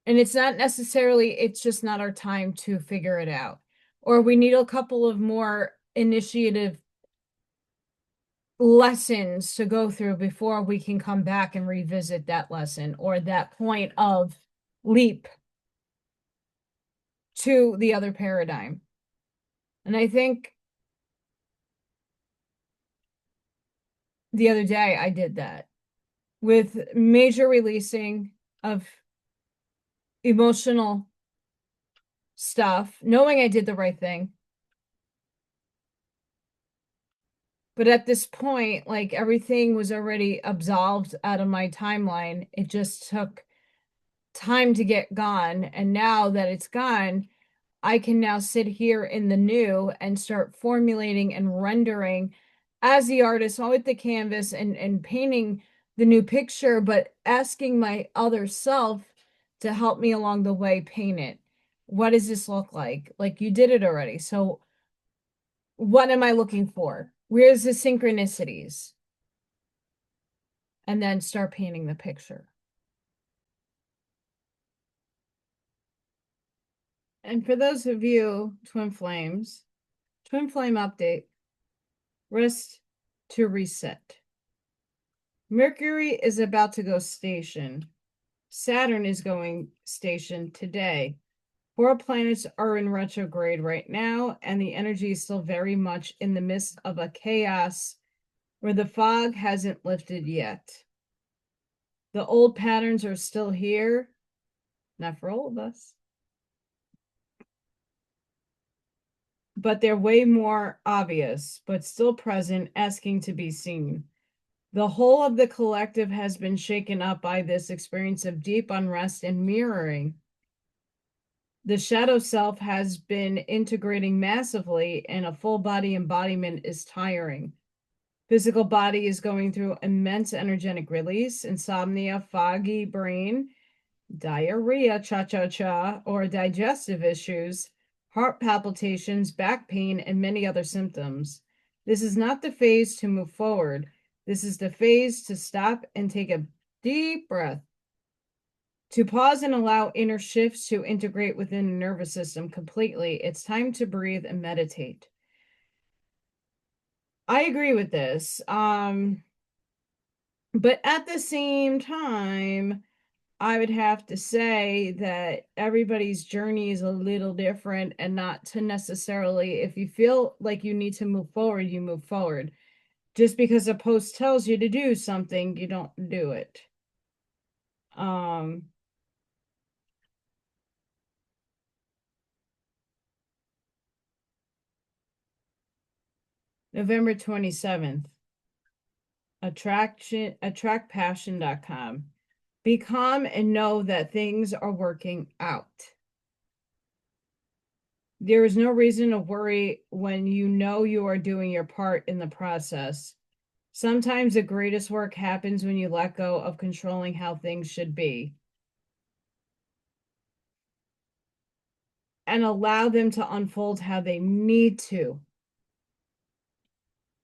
And it's not necessarily, it's just not our time to figure it out. Or we need a couple of more initiative lessons to go through before we can come back and revisit that lesson or that point of leap to the other paradigm. And I think the other day I did that with major releasing of emotional stuff, knowing I did the right thing. But at this point, like everything was already absolved out of my timeline. It just took time to get gone. And now that it's gone, I can now sit here in the new and start formulating and rendering as the artist on with the canvas and painting the new picture, but asking my other self to help me along the way paint it. What does this look like? Like you did it already. So what am I looking for? Where's the synchronicities? And then start painting the picture. And for those of you, twin flames, twin flame update, rest to reset. Mercury is about to go station. Saturn is going station today. 4 planets are in retrograde right now, and the energy is still very much in the midst of a chaos where the fog hasn't lifted yet. The old patterns are still here, not for all of us, but they're way more obvious, but still present, asking to be seen. The whole of the collective has been shaken up by this experience of deep unrest and mirroring. The shadow self has been integrating massively, and a full body embodiment is tiring. Physical body is going through immense energetic release, insomnia, foggy brain, diarrhea, cha-cha-cha, or digestive issues, heart palpitations, back pain, and many other symptoms. This is not the phase to move forward. This is the phase to stop and take a deep breath, to pause and allow inner shifts to integrate within the nervous system completely. It's time to breathe and meditate. I agree with this. But at the same time, I would have to say that everybody's journey is a little different, and not to necessarily, if you feel like you need to move forward, you move forward. Just because a post tells you to do something, you don't do it. November 27th, attractpassion.com. Be calm and know that things are working out. There is no reason to worry when you know you are doing your part in the process. Sometimes the greatest work happens when you let go of controlling how things should be and allow them to unfold how they need to.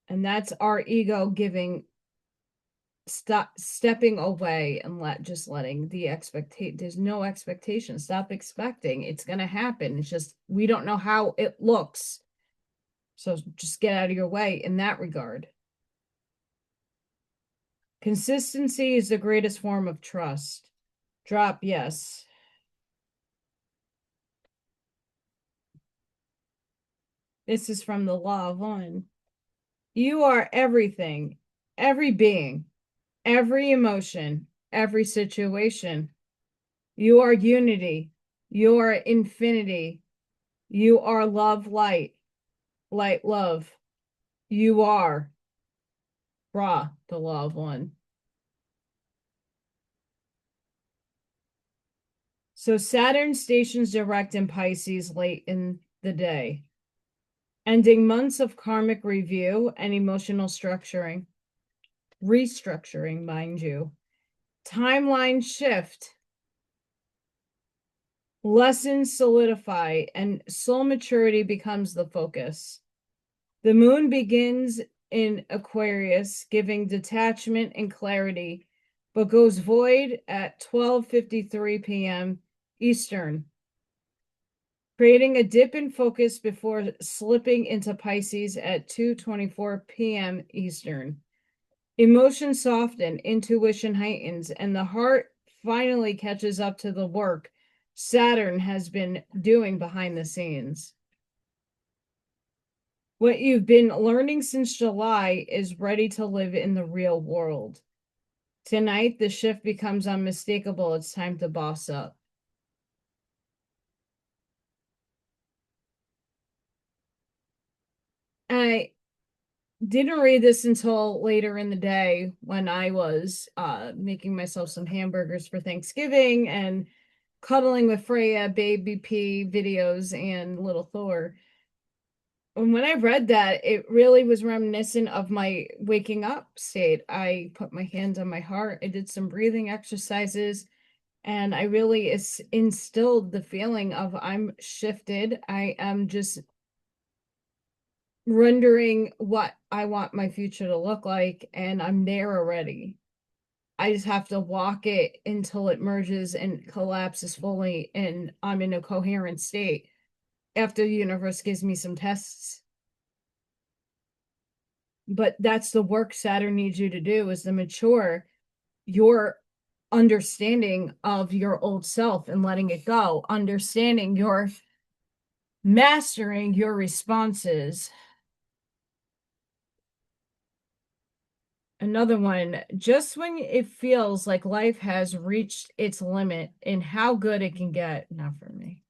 And that's our ego stepping away and letting the expectation. There's no expectation. Stop expecting. It's going to happen. It's just we don't know how it looks. So just get out of your way in that regard. Consistency is the greatest form of trust. Drop, yes. This is from the Law of One. You are everything, every being, every emotion, every situation. You are unity. You are infinity. You are love, light, light, love. You are Ra, the Law of One. So Saturn stations direct in Pisces late in the day, ending months of karmic review and emotional restructuring, mind you. Timeline shift, lessons solidify, and soul maturity becomes the focus. The moon begins in Aquarius, giving detachment and clarity, but goes void at 12:53 p.m. Eastern, creating a dip in focus before slipping into Pisces at 2:24 p.m. Eastern. Emotions soften, intuition heightens, and the heart finally catches up to the work Saturn has been doing behind the scenes. What you've been learning since July is ready to live in the real world. Tonight, the shift becomes unmistakable. It's time to boss up. I didn't read this until later in the day when I was making myself some hamburgers for Thanksgiving and cuddling with Freya, Baby P videos, and Little Thor. And when I read that, it really was reminiscent of my waking up state. I put my hands on my heart. I did some breathing exercises, and I really instilled the feeling of I'm shifted. I am just rendering what I want my future to look like, and I'm there already. I just have to walk it until it merges and collapses fully, and I'm in a coherent state after the universe gives me some tests. But that's the work Saturn needs you to do, is to mature your understanding of your old self and letting it go, understanding your mastering your responses. Another one, just when it feels like life has reached its limit in how good it can get, not for me,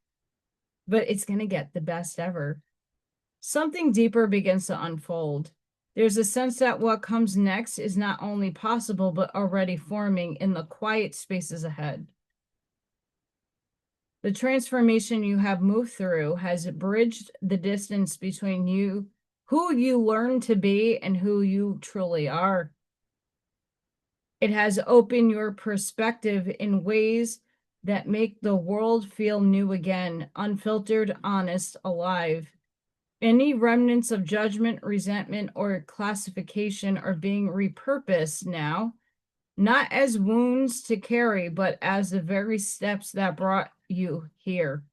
but it's going to get the best ever. Something deeper begins to unfold. There's a sense that what comes next is not only possible, but already forming in the quiet spaces ahead. The transformation you have moved through has bridged the distance between you, who you learn to be, and who you truly are. It has opened your perspective in ways that make the world feel new again, unfiltered, honest, alive. Any remnants of judgment, resentment, or classification are being repurposed now, not as wounds to carry, but as the very steps that brought you here.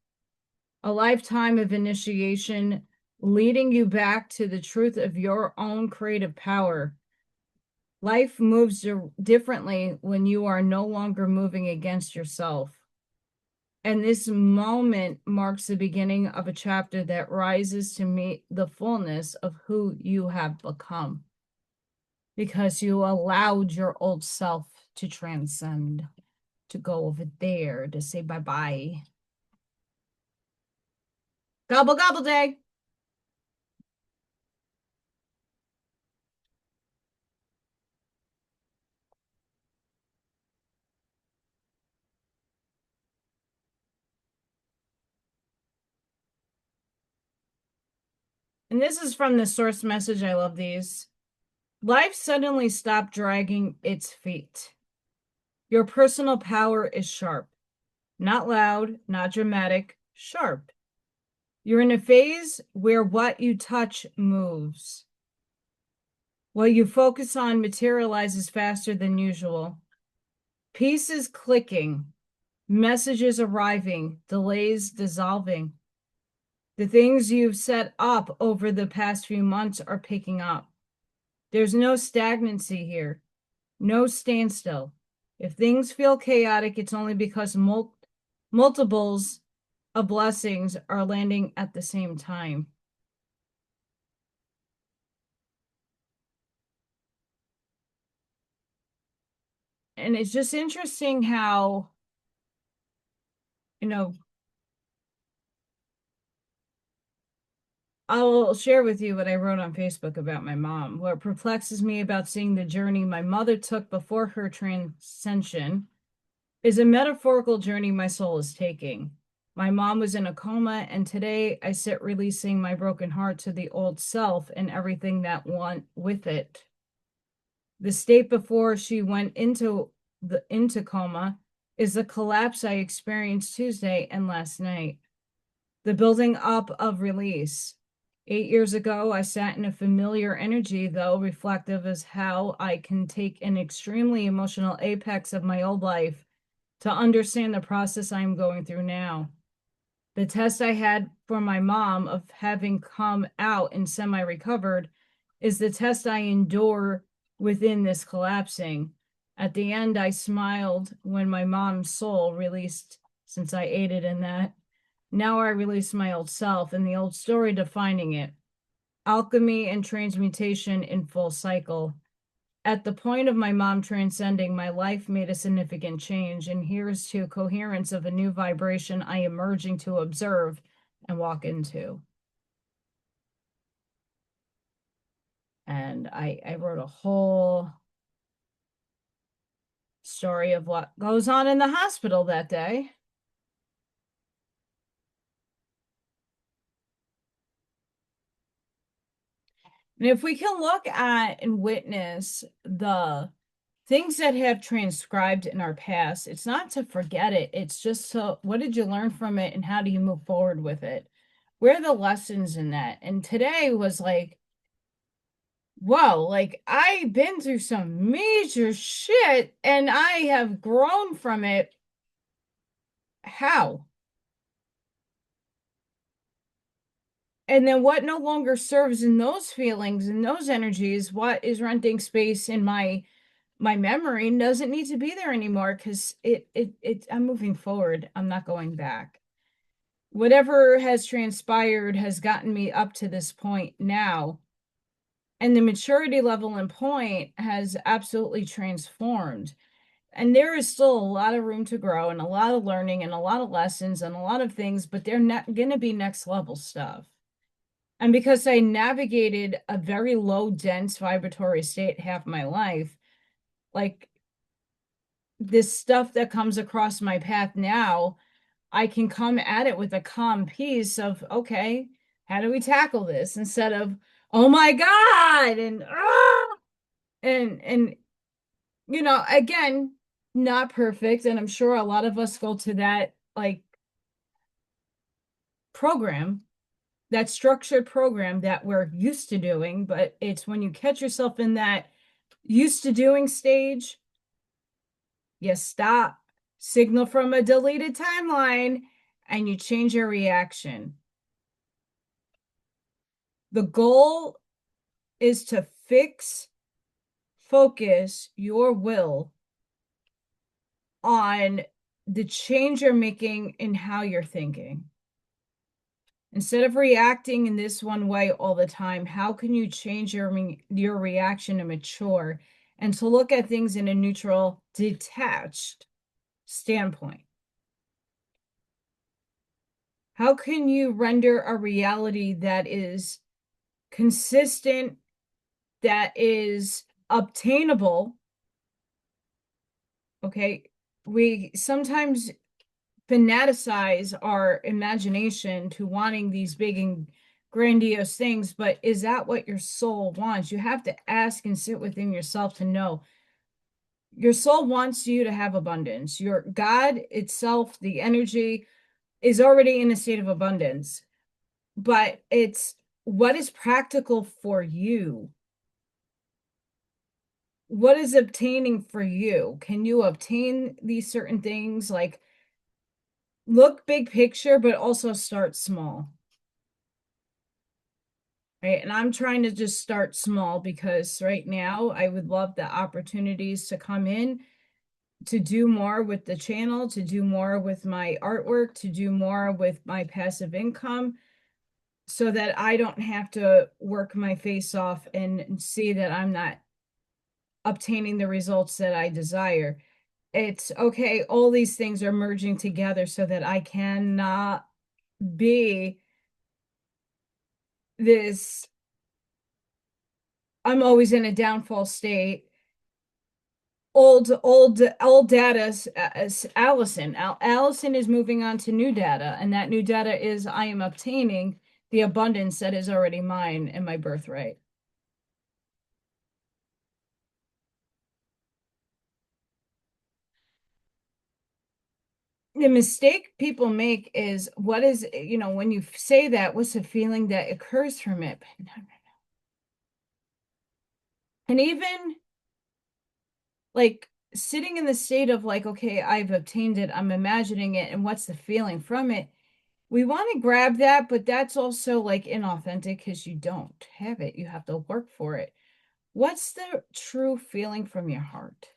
A lifetime of initiation leading you back to the truth of your own creative power. Life moves differently when you are no longer moving against yourself. And this moment marks the beginning of a chapter that rises to meet the fullness of who you have become, because you allowed your old self to transcend, to go over there, to say bye-bye. Gobble, gobble day. And this is from the source message. I love these. Life suddenly stopped dragging its feet. Your personal power is sharp, not loud, not dramatic, sharp. You're in a phase where what you touch moves. What you focus on materializes faster than usual. Pieces clicking, messages arriving, delays dissolving. The things you've set up over the past few months are picking up. There's no stagnancy here, no standstill. If things feel chaotic, it's only because multiples of blessings are landing at the same time. And it's just interesting how, you know, I'll share with you what I wrote on Facebook about my mom. What perplexes me about seeing the journey my mother took before her transcension is a metaphorical journey my soul is taking. My mom was in a coma, and today I sit releasing my broken heart to the old self and everything that went with it. The state before she went into coma is the collapse I experienced Tuesday and last night. The building up of release. 8 years ago, I sat in a familiar energy, though reflective as how I can take an extremely emotional apex of my old life to understand the process I'm going through now. The test I had for my mom of having come out and semi-recovered is the test I endure within this collapsing. At the end, I smiled when my mom's soul released, since I aided in that. Now I release my old self and the old story defining it. Alchemy and transmutation in full cycle. At the point of my mom transcending, my life made a significant change, and here's to coherence of a new vibration I am merging to observe and walk into. And I wrote a whole story of what goes on in the hospital that day. And if we can look at and witness the things that have transcribed in our past, it's not to forget it. It's just so, what did you learn from it and how do you move forward with it? Where are the lessons in that? And today was like, whoa, like I've been through some major shit and I have grown from it. How? And then what no longer serves in those feelings and those energies, what is renting space in my memory doesn't need to be there anymore because I'm moving forward. I'm not going back. Whatever has transpired has gotten me up to this point now. And the maturity level and point has absolutely transformed. And there is still a lot of room to grow and a lot of learning and a lot of lessons and a lot of things, but they're not going to be next level stuff. And because I navigated a very low dense vibratory state half my life, like this stuff that comes across my path now, I can come at it with a calm piece of, okay, how do we tackle this instead of, oh my God, and and again, not perfect. And I'm sure a lot of us go to that like program, that structured program that we're used to doing, but it's when you catch yourself in that used to doing stage, you stop, signal from a deleted timeline, and you change your reaction. The goal is to focus your will on the change you're making in how you're thinking. Instead of reacting in this one way all the time, how can you change your reaction to mature and to look at things in a neutral, detached standpoint? How can you render a reality that is consistent, that is obtainable? Okay, we sometimes fanaticize our imagination to wanting these big and grandiose things, but is that what your soul wants? You have to ask and sit within yourself to know. Your soul wants you to have abundance. Your God itself, the energy, is already in a state of abundance, but it's what is practical for you. What is obtaining for you? Can you obtain these certain things? Like, look big picture, but also start small. Right. And I'm trying to just start small because right now I would love the opportunities to come in to do more with the channel, to do more with my artwork, to do more with my passive income so that I don't have to work my face off and see that I'm not obtaining the results that I desire. It's okay, all these things are merging together so that I cannot be this, I'm always in a downfall state. Old data as Allison is moving on to new data, and that new data is I am obtaining the abundance that is already mine and my birthright. The mistake people make is what is, when you say that, what's the feeling that occurs from it? And even like sitting in the state of like, okay, I've obtained it, I'm imagining it, and what's the feeling from it? We want to grab that, but that's also like inauthentic because you don't have it. You have to work for it. What's the true feeling from your heart?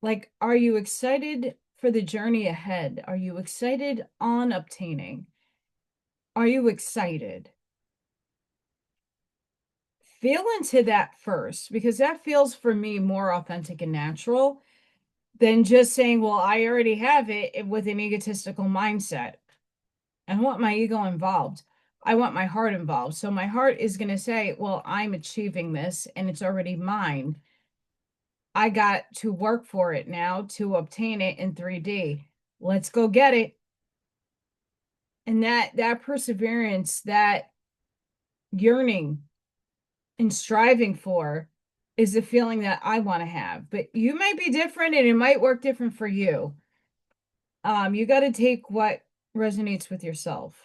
Like, are you excited for the journey ahead? Are you excited on obtaining? Are you excited? Feel into that first because that feels for me more authentic and natural than just saying, well, I already have it with an egotistical mindset. I want my ego involved. I want my heart involved. So my heart is going to say, well, I'm achieving this and it's already mine. I got to work for it now to obtain it in 3D. Let's go get it. And that perseverance, that yearning and striving for is the feeling that I want to have. But you might be different and it might work different for you. You got to take what resonates with yourself.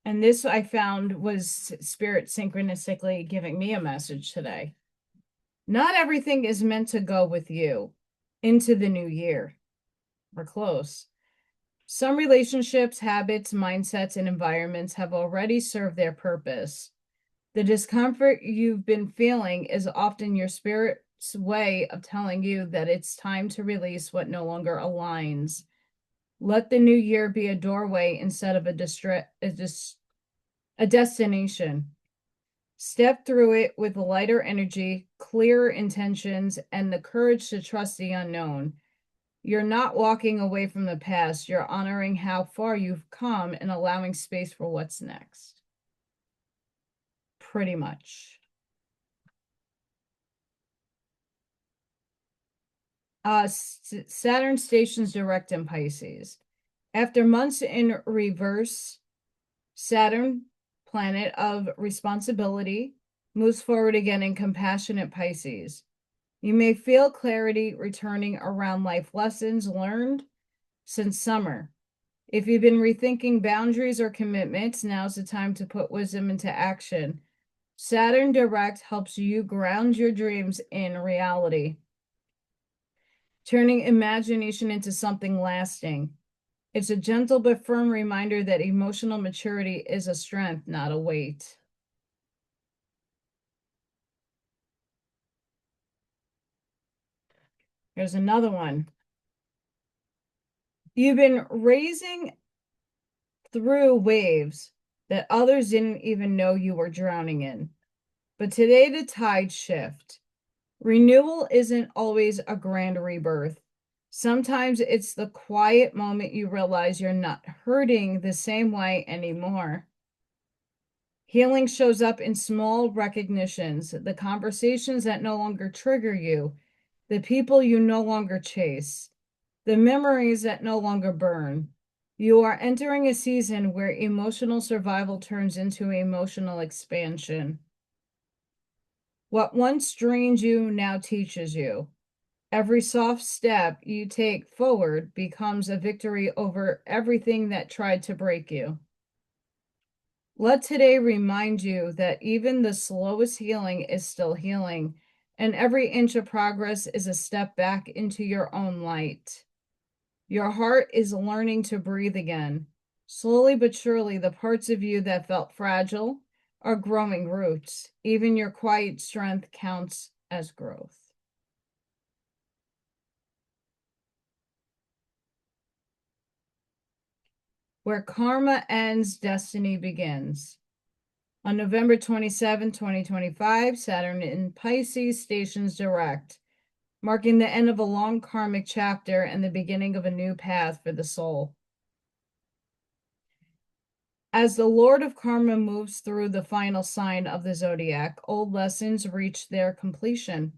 And this I found was spirit synchronistically giving me a message today. Not everything is meant to go with you into the new year. We're close. Some relationships, habits, mindsets, and environments have already served their purpose. The discomfort you've been feeling is often your spirit's way of telling you that it's time to release what no longer aligns. Let the new year be a doorway instead of a destination. Step through it with lighter energy, clearer intentions, and the courage to trust the unknown. You're not walking away from the past. You're honoring how far you've come and allowing space for what's next. Pretty much. Saturn stations direct in Pisces. After months in reverse, Saturn, planet of responsibility, moves forward again in compassionate Pisces. You may feel clarity returning around life lessons learned since summer. If you've been rethinking boundaries or commitments, now's the time to put wisdom into action. Saturn direct helps you ground your dreams in reality, turning imagination into something lasting. It's a gentle but firm reminder that emotional maturity is a strength, not a weight. Here's another one. You've been raising through waves that others didn't even know you were drowning in. But today the tides shift. Renewal isn't always a grand rebirth. Sometimes it's the quiet moment you realize you're not hurting the same way anymore. Healing shows up in small recognitions, the conversations that no longer trigger you, the people you no longer chase, the memories that no longer burn. You are entering a season where emotional survival turns into emotional expansion. What once drained you now teaches you. Every soft step you take forward becomes a victory over everything that tried to break you. Let today remind you that even the slowest healing is still healing, and every inch of progress is a step back into your own light. Your heart is learning to breathe again. Slowly but surely, the parts of you that felt fragile are growing roots. Even your quiet strength counts as growth. Where karma ends, destiny begins. On November 27, 2025, Saturn in Pisces stations direct, marking the end of a long karmic chapter and the beginning of a new path for the soul. As the Lord of Karma moves through the final sign of the zodiac, old lessons reach their completion,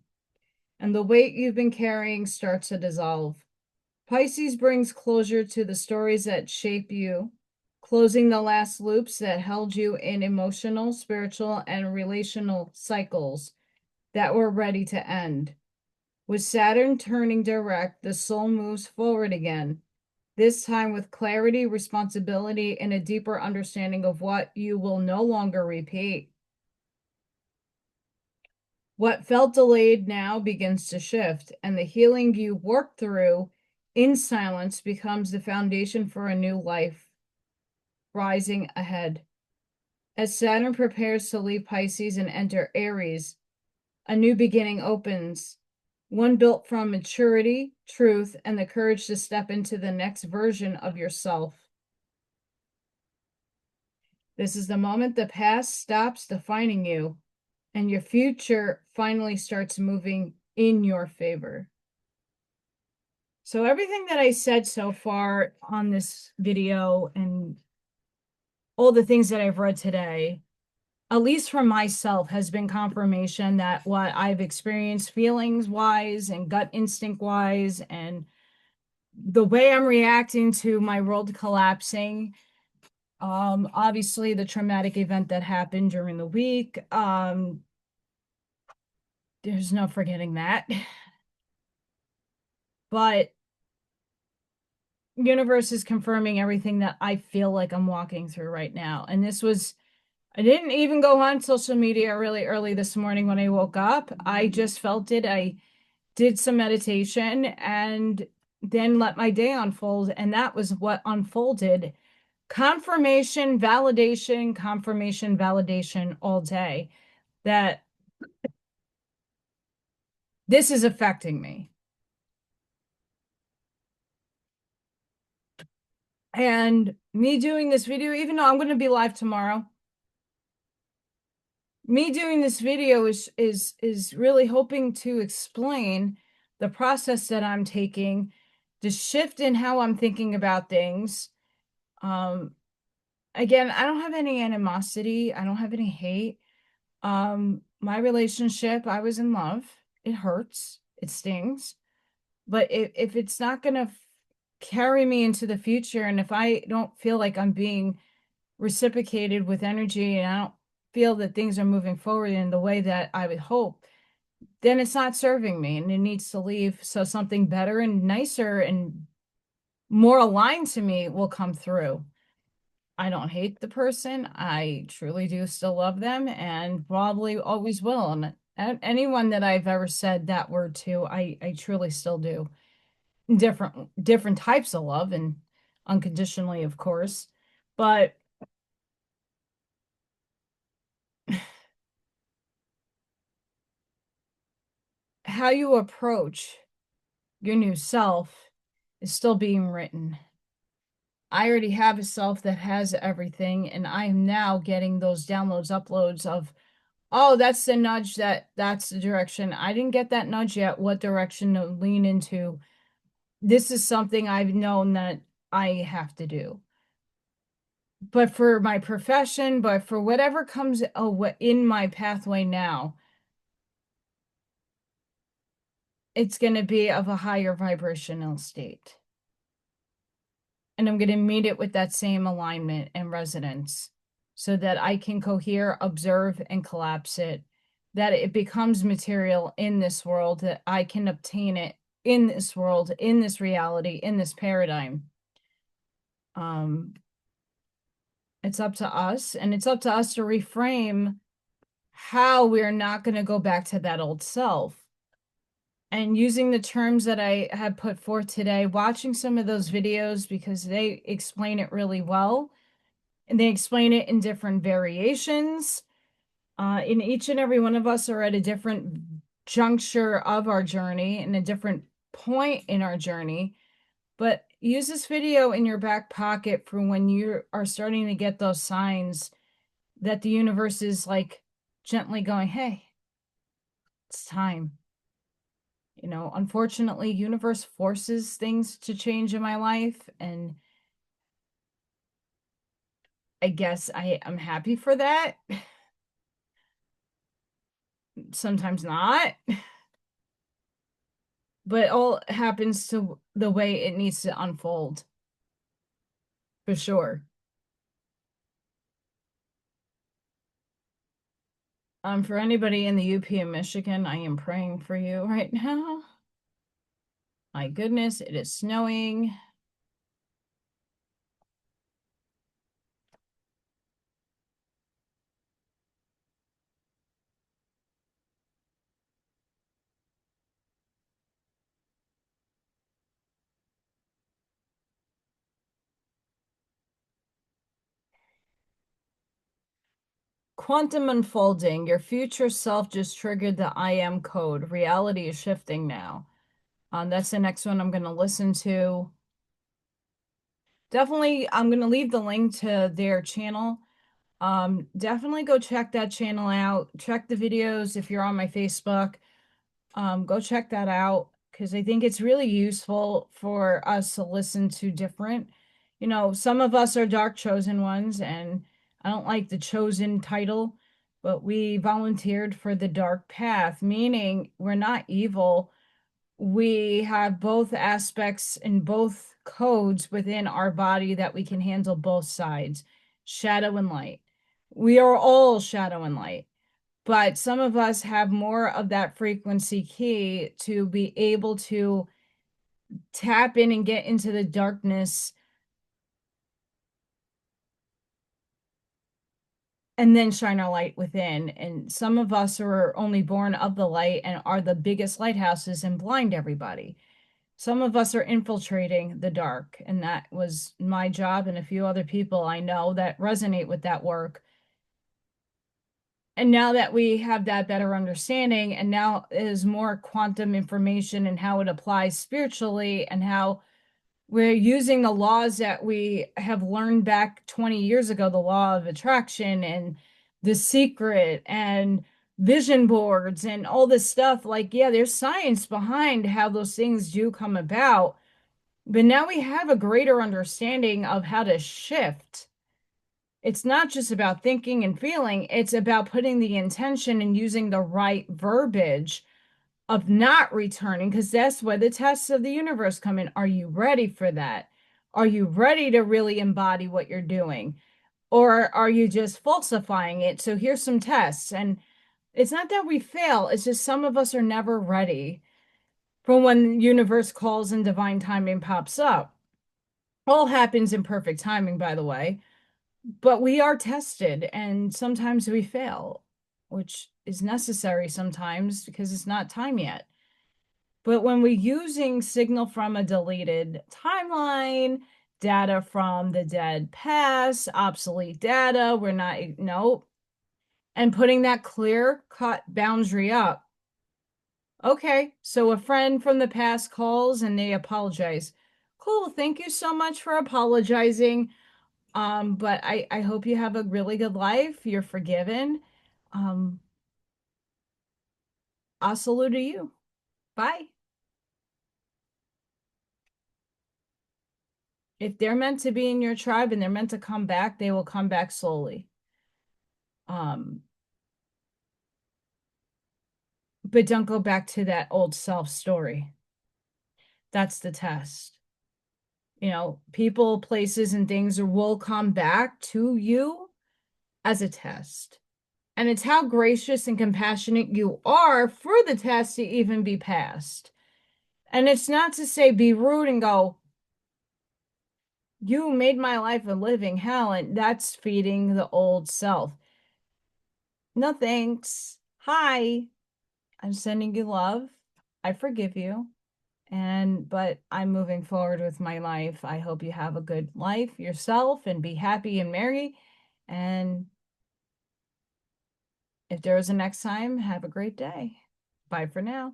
and the weight you've been carrying starts to dissolve. Pisces brings closure to the stories that shape you, closing the last loops that held you in emotional, spiritual, and relational cycles that were ready to end. With Saturn turning direct, the soul moves forward again, this time with clarity, responsibility, and a deeper understanding of what you will no longer repeat. What felt delayed now begins to shift, and the healing you worked through in silence becomes the foundation for a new life rising ahead. As Saturn prepares to leave Pisces and enter Aries, a new beginning opens, one built from maturity, truth, and the courage to step into the next version of yourself. This is the moment the past stops defining you and your future finally starts moving in your favor. So everything that I said so far on this video and all the things that I've read today, at least for myself, has been confirmation that what I've experienced feelings wise and gut instinct wise and the way I'm reacting to my world collapsing, obviously the traumatic event that happened during the week, there's no forgetting that. But universe is confirming everything that I feel like I'm walking through right now. And this was, I didn't even go on social media really early this morning when I woke up. I just felt it. I did some meditation and then let my day unfold. And that was what unfolded. Confirmation, validation all day that this is affecting me. And me doing this video, even though I'm going to be live tomorrow, me doing this video is really hoping to explain the process that I'm taking, the shift in how I'm thinking about things. Again, I don't have any animosity. I don't have any hate. My relationship, I was in love. It hurts. It stings. But if it's not going to carry me into the future, and if I don't feel like I'm being reciprocated with energy and I don't feel that things are moving forward in the way that I would hope, then it's not serving me and it needs to leave. So something better and nicer and more aligned to me will come through. I don't hate the person. I truly do still love them and probably always will. And anyone that I've ever said that word to, I truly still do. Different types of love and unconditionally, of course. But how you approach your new self is still being written. I already have a self that has everything, and I'm now getting those downloads, uploads of, oh, that's the nudge, that's the direction. I didn't get that nudge yet, what direction to lean into. This is something I've known that I have to do. But for my profession, but for whatever comes in my pathway now, it's going to be of a higher vibrational state. and I'm going to meet it with that same alignment and resonance so that I can cohere, observe, and collapse it, that it becomes material in this world, that I can obtain it in this world, in this reality, in this paradigm. Um, it's up to us, and it's up to us to reframe how we're not going to go back to that old self. And using the terms that I have put forth today, watching some of those videos because they explain it really well. And they explain it in different variations. And each and every one of us are at a different juncture of our journey and a different point in our journey. But use this video in your back pocket for when you are starting to get those signs that the universe is like gently going, hey, it's time. You know, unfortunately, universe forces things to change in my life, and I guess I am happy for that. Sometimes not, but all happens to the way it needs to unfold, for sure. For anybody in the UP in Michigan, I am praying for you right now. My goodness, it is snowing. Quantum unfolding. Your future self just triggered the I am code. Reality is shifting now. That's the next one I'm going to listen to. Definitely, I'm going to leave the link to their channel. Definitely go check that channel out. Check the videos if you're on my Facebook. Go check that out because I think it's really useful for us to listen to different. You know, some of us are dark chosen ones, and I don't like the chosen title, but we volunteered for the dark path, meaning we're not evil. We have both aspects and both codes within our body that we can handle both sides, shadow and light. We are all shadow and light, but some of us have more of that frequency key to be able to tap in and get into the darkness and then shine our light within. And some of us are only born of the light and are the biggest lighthouses and blind everybody. Some of us are infiltrating the dark, and that was my job and a few other people I know that resonate with that work. And now that we have that better understanding, and now is more quantum information and how it applies spiritually, and how we're using the laws that we have learned back 20 years ago, the law of attraction and the secret and vision boards and all this stuff. Like, yeah, there's science behind how those things do come about. But now we have a greater understanding of how to shift. It's not just about thinking and feeling, it's about putting the intention and using the right verbiage of not returning, because that's where the tests of the universe come in. Are you ready for that? Are you ready to really embody what you're doing? Or are you just falsifying it? So here's some tests. And it's not that we fail, it's just some of us are never ready for when universe calls and divine timing pops up. All happens in perfect timing, by the way, but we are tested and sometimes we fail, which is necessary sometimes because it's not time yet. But when we're using signal from a deleted timeline, data from the dead past, obsolete data, we're not, no, and putting that clear cut boundary up. Okay, so a friend from the past calls and they apologize. Cool, thank you so much for apologizing. But I hope you have a really good life. You're forgiven. Um, I'll salute to you. Bye. If they're meant to be in your tribe and they're meant to come back, they will come back slowly. Um, but don't go back to that old self story. That's the test. People, places, and things will come back to you as a test. And it's how gracious and compassionate you are for the test to even be passed. And it's not to say be rude and go, you made my life a living hell, and that's feeding the old self. No thanks. Hi, I'm sending you love. I forgive you. But I'm moving forward with my life. I hope you have a good life yourself and be happy and merry. And if there is a next time, have a great day. Bye for now.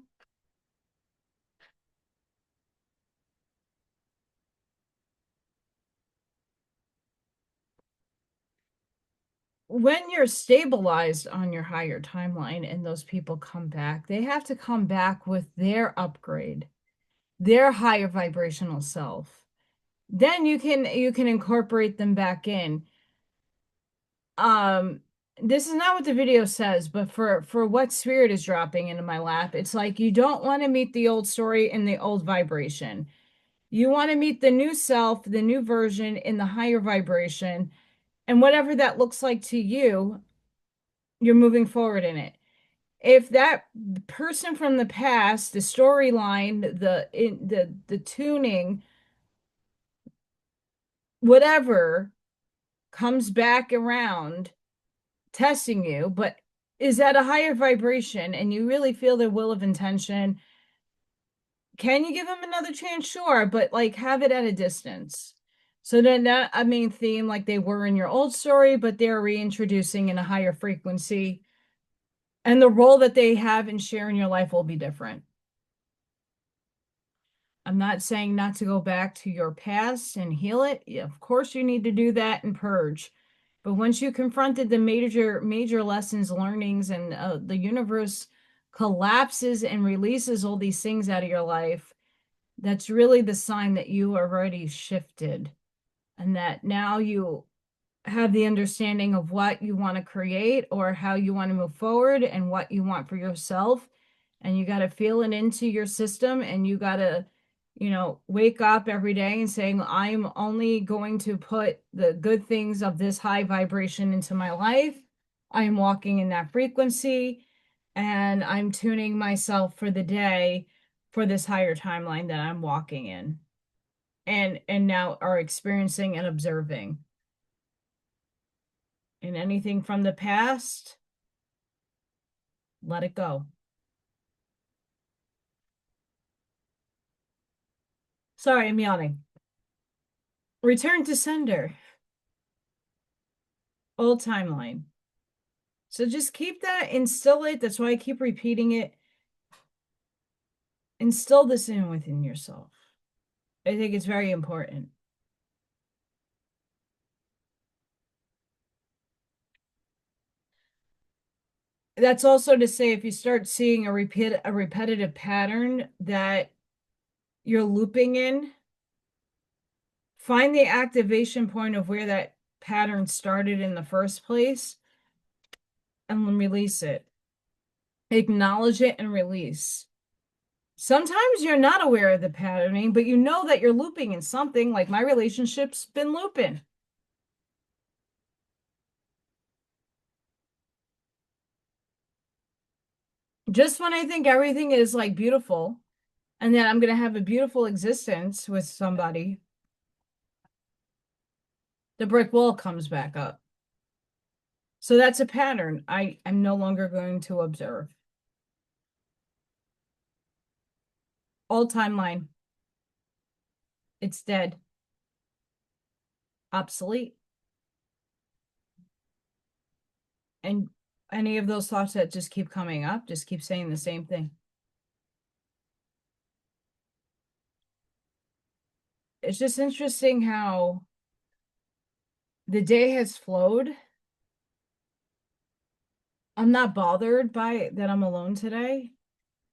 When you're stabilized on your higher timeline and those people come back, they have to come back with their upgrade, their higher vibrational self. Then you can incorporate them back in. Um, this is not what the video says, but for what spirit is dropping into my lap, it's like you don't want to meet the old story in the old vibration. You want to meet the new self, the new version in the higher vibration, and whatever that looks like to you, you're moving forward in it. If that person from the past, the storyline, the tuning, whatever comes back around testing you, but is at a higher vibration and you really feel their will of intention, can you give them another chance? Sure, but like have it at a distance. So then that, I mean, theme like they were in your old story, but they're reintroducing in a higher frequency. And the role that they have and share in your life will be different. I'm not saying not to go back to your past and heal it. Yeah, of course, you need to do that and purge. But once you confronted the major lessons, learnings, and the universe collapses and releases all these things out of your life, that's really the sign that you are already shifted and that now you have the understanding of what you want to create or how you want to move forward and what you want for yourself. And you got to feel it into your system and you got to, wake up every day and saying, I'm only going to put the good things of this high vibration into my life. I'm walking in that frequency and I'm tuning myself for the day for this higher timeline that I'm walking in and now are experiencing and observing. And anything from the past, let it go. Sorry, I'm yawning. Return to sender. Old timeline. So just keep that, instill it. That's why I keep repeating it. Instill this in within yourself. I think it's very important. That's also to say if you start seeing a repetitive pattern that you're looping in, find the activation point of where that pattern started in the first place and release it. Acknowledge it and release. Sometimes you're not aware of the patterning, but you know that you're looping in something, like my relationship's been looping. Just when I think everything is like beautiful and that I'm going to have a beautiful existence with somebody, the brick wall comes back up. So that's a pattern I'm no longer going to observe. Old timeline. It's dead. Obsolete. And any of those thoughts that just keep coming up, just keep saying the same thing. It's just interesting how the day has flowed. I'm not bothered by that I'm alone today.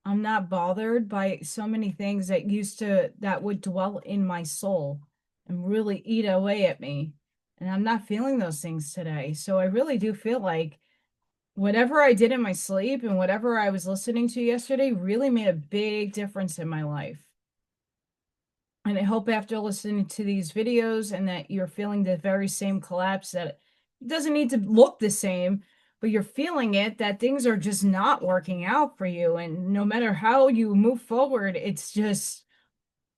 I'm not bothered by so many things that would dwell in my soul and really eat away at me. And I'm not feeling those things today. So I really do feel like whatever I did in my sleep and whatever I was listening to yesterday really made a big difference in my life. And I hope after listening to these videos and that you're feeling the very same collapse, that it doesn't need to look the same, but you're feeling it, that things are just not working out for you. And no matter how you move forward, it's just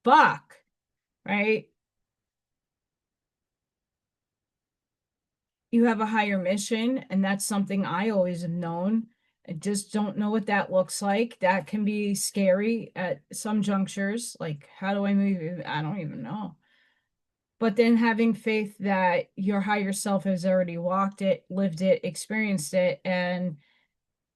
fuck, right? You have a higher mission, and that's something I always have known. I just don't know what that looks like. That can be scary at some junctures. Like, how do I move? I don't even know. But then having faith that your higher self has already walked it, lived it, experienced it, and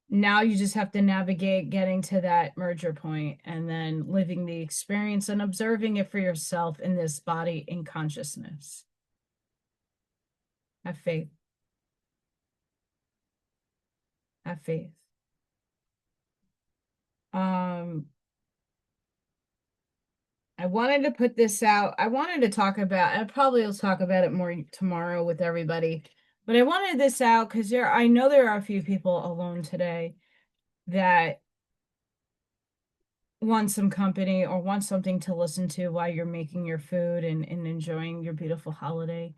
now you just have to navigate getting to that merger point and then living the experience and observing it for yourself in this body and consciousness. Have faith. Have faith. Um, I wanted to put this out. I wanted to talk about, I probably will talk about it more tomorrow with everybody, but I wanted this out because I know there are a few people alone today that want some company or want something to listen to while you're making your food and enjoying your beautiful holiday.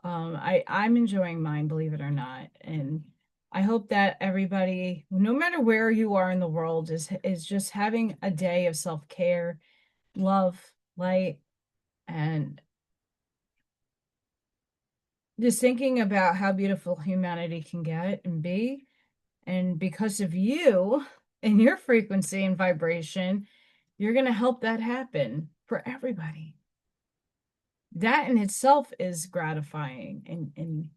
I'm enjoying mine, believe it or not. And I hope that everybody, no matter where you are in the world, is just having a day of self-care, love, light, and just thinking about how beautiful humanity can get and be. And because of you and your frequency and vibration, you're going to help that happen for everybody. That in itself is gratifying and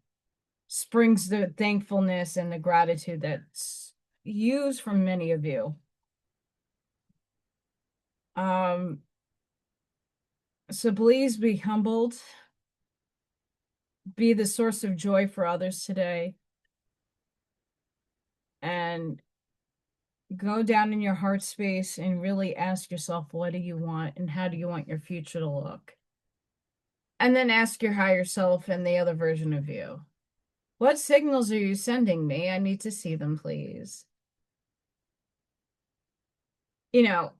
springs the thankfulness and the gratitude that's used from many of you. Um, so please be humbled, be the source of joy for others today, and go down in your heart space and really ask yourself, what do you want and how do you want your future to look? And then ask your higher self and the other version of you, what signals are you sending me? I need to see them, please. You know,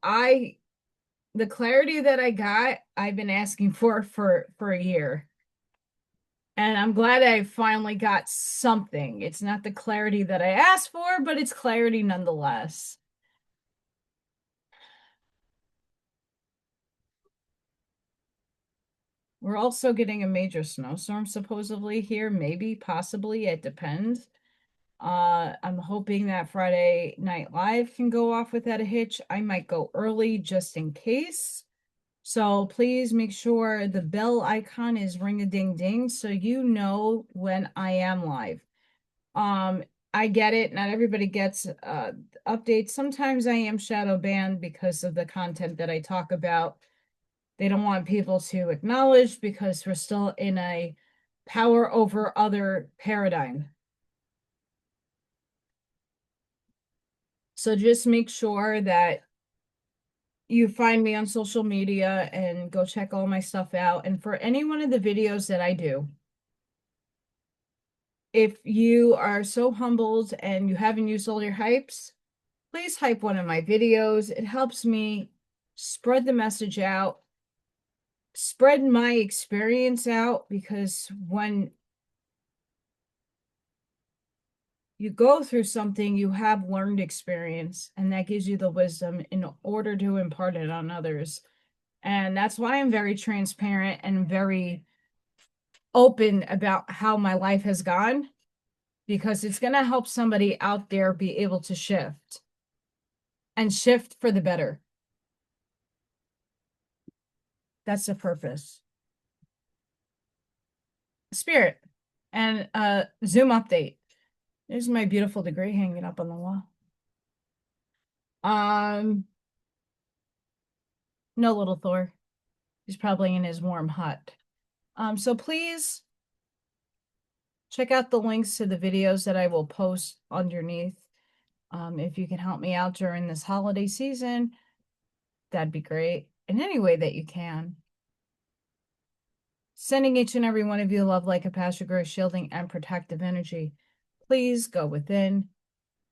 the clarity that I got, I've been asking for a year. And I'm glad I finally got something. It's not the clarity that I asked for, but it's clarity nonetheless. We're also getting a major snowstorm supposedly here, maybe, possibly, it depends. I'm hoping that Friday Night Live can go off without a hitch. I might go early just in case. So please make sure the bell icon is ring-a-ding-ding so you know when I am live. I get it. Not everybody gets updates. Sometimes I am shadow banned because of the content that I talk about. They don't want people to acknowledge because we're still in a power over other paradigm. So just make sure that you find me on social media and go check all my stuff out. And for any one of the videos that I do, if you are so humbled and you haven't used all your hypes, please hype one of my videos. It helps me spread the message out, spread my experience out, because when you go through something, you have learned experience, and that gives you the wisdom in order to impart it on others. And that's why I'm very transparent and very open about how my life has gone, because it's going to help somebody out there be able to shift and shift for the better. That's the purpose. Spirit and Zoom update. There's my beautiful degree hanging up on the wall. No, little Thor. He's probably in his warm hut. So please check out the links to the videos that I will post underneath. If you can help me out during this holiday season, that'd be great. In any way that you can. Sending each and every one of you love, like a passion, grace, shielding, and protective energy. Please go within,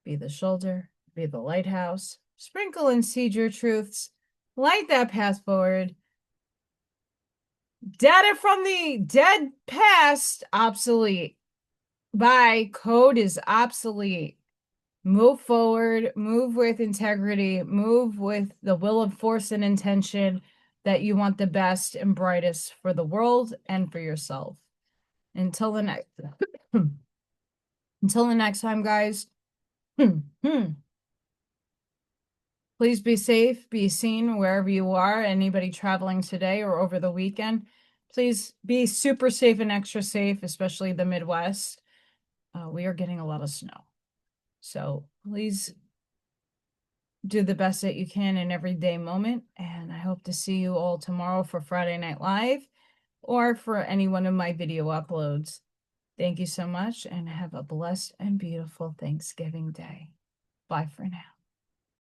be the shoulder, be the lighthouse, sprinkle and seed your truths, light that path forward, Data from the dead past, obsolete. Bye. Code is obsolete. Move forward, move with integrity, move with the will of force and intention that you want the best and brightest for the world and for yourself. Until the next until the next time, guys. Please be safe, be seen wherever you are. Anybody traveling today or over the weekend, please be super safe and extra safe, especially the Midwest. We are getting a lot of snow. So please do the best that you can in everyday moment. And I hope to see you all tomorrow for Friday Night Live or for any one of my video uploads. Thank you so much and have a blessed and beautiful Thanksgiving Day. Bye for now.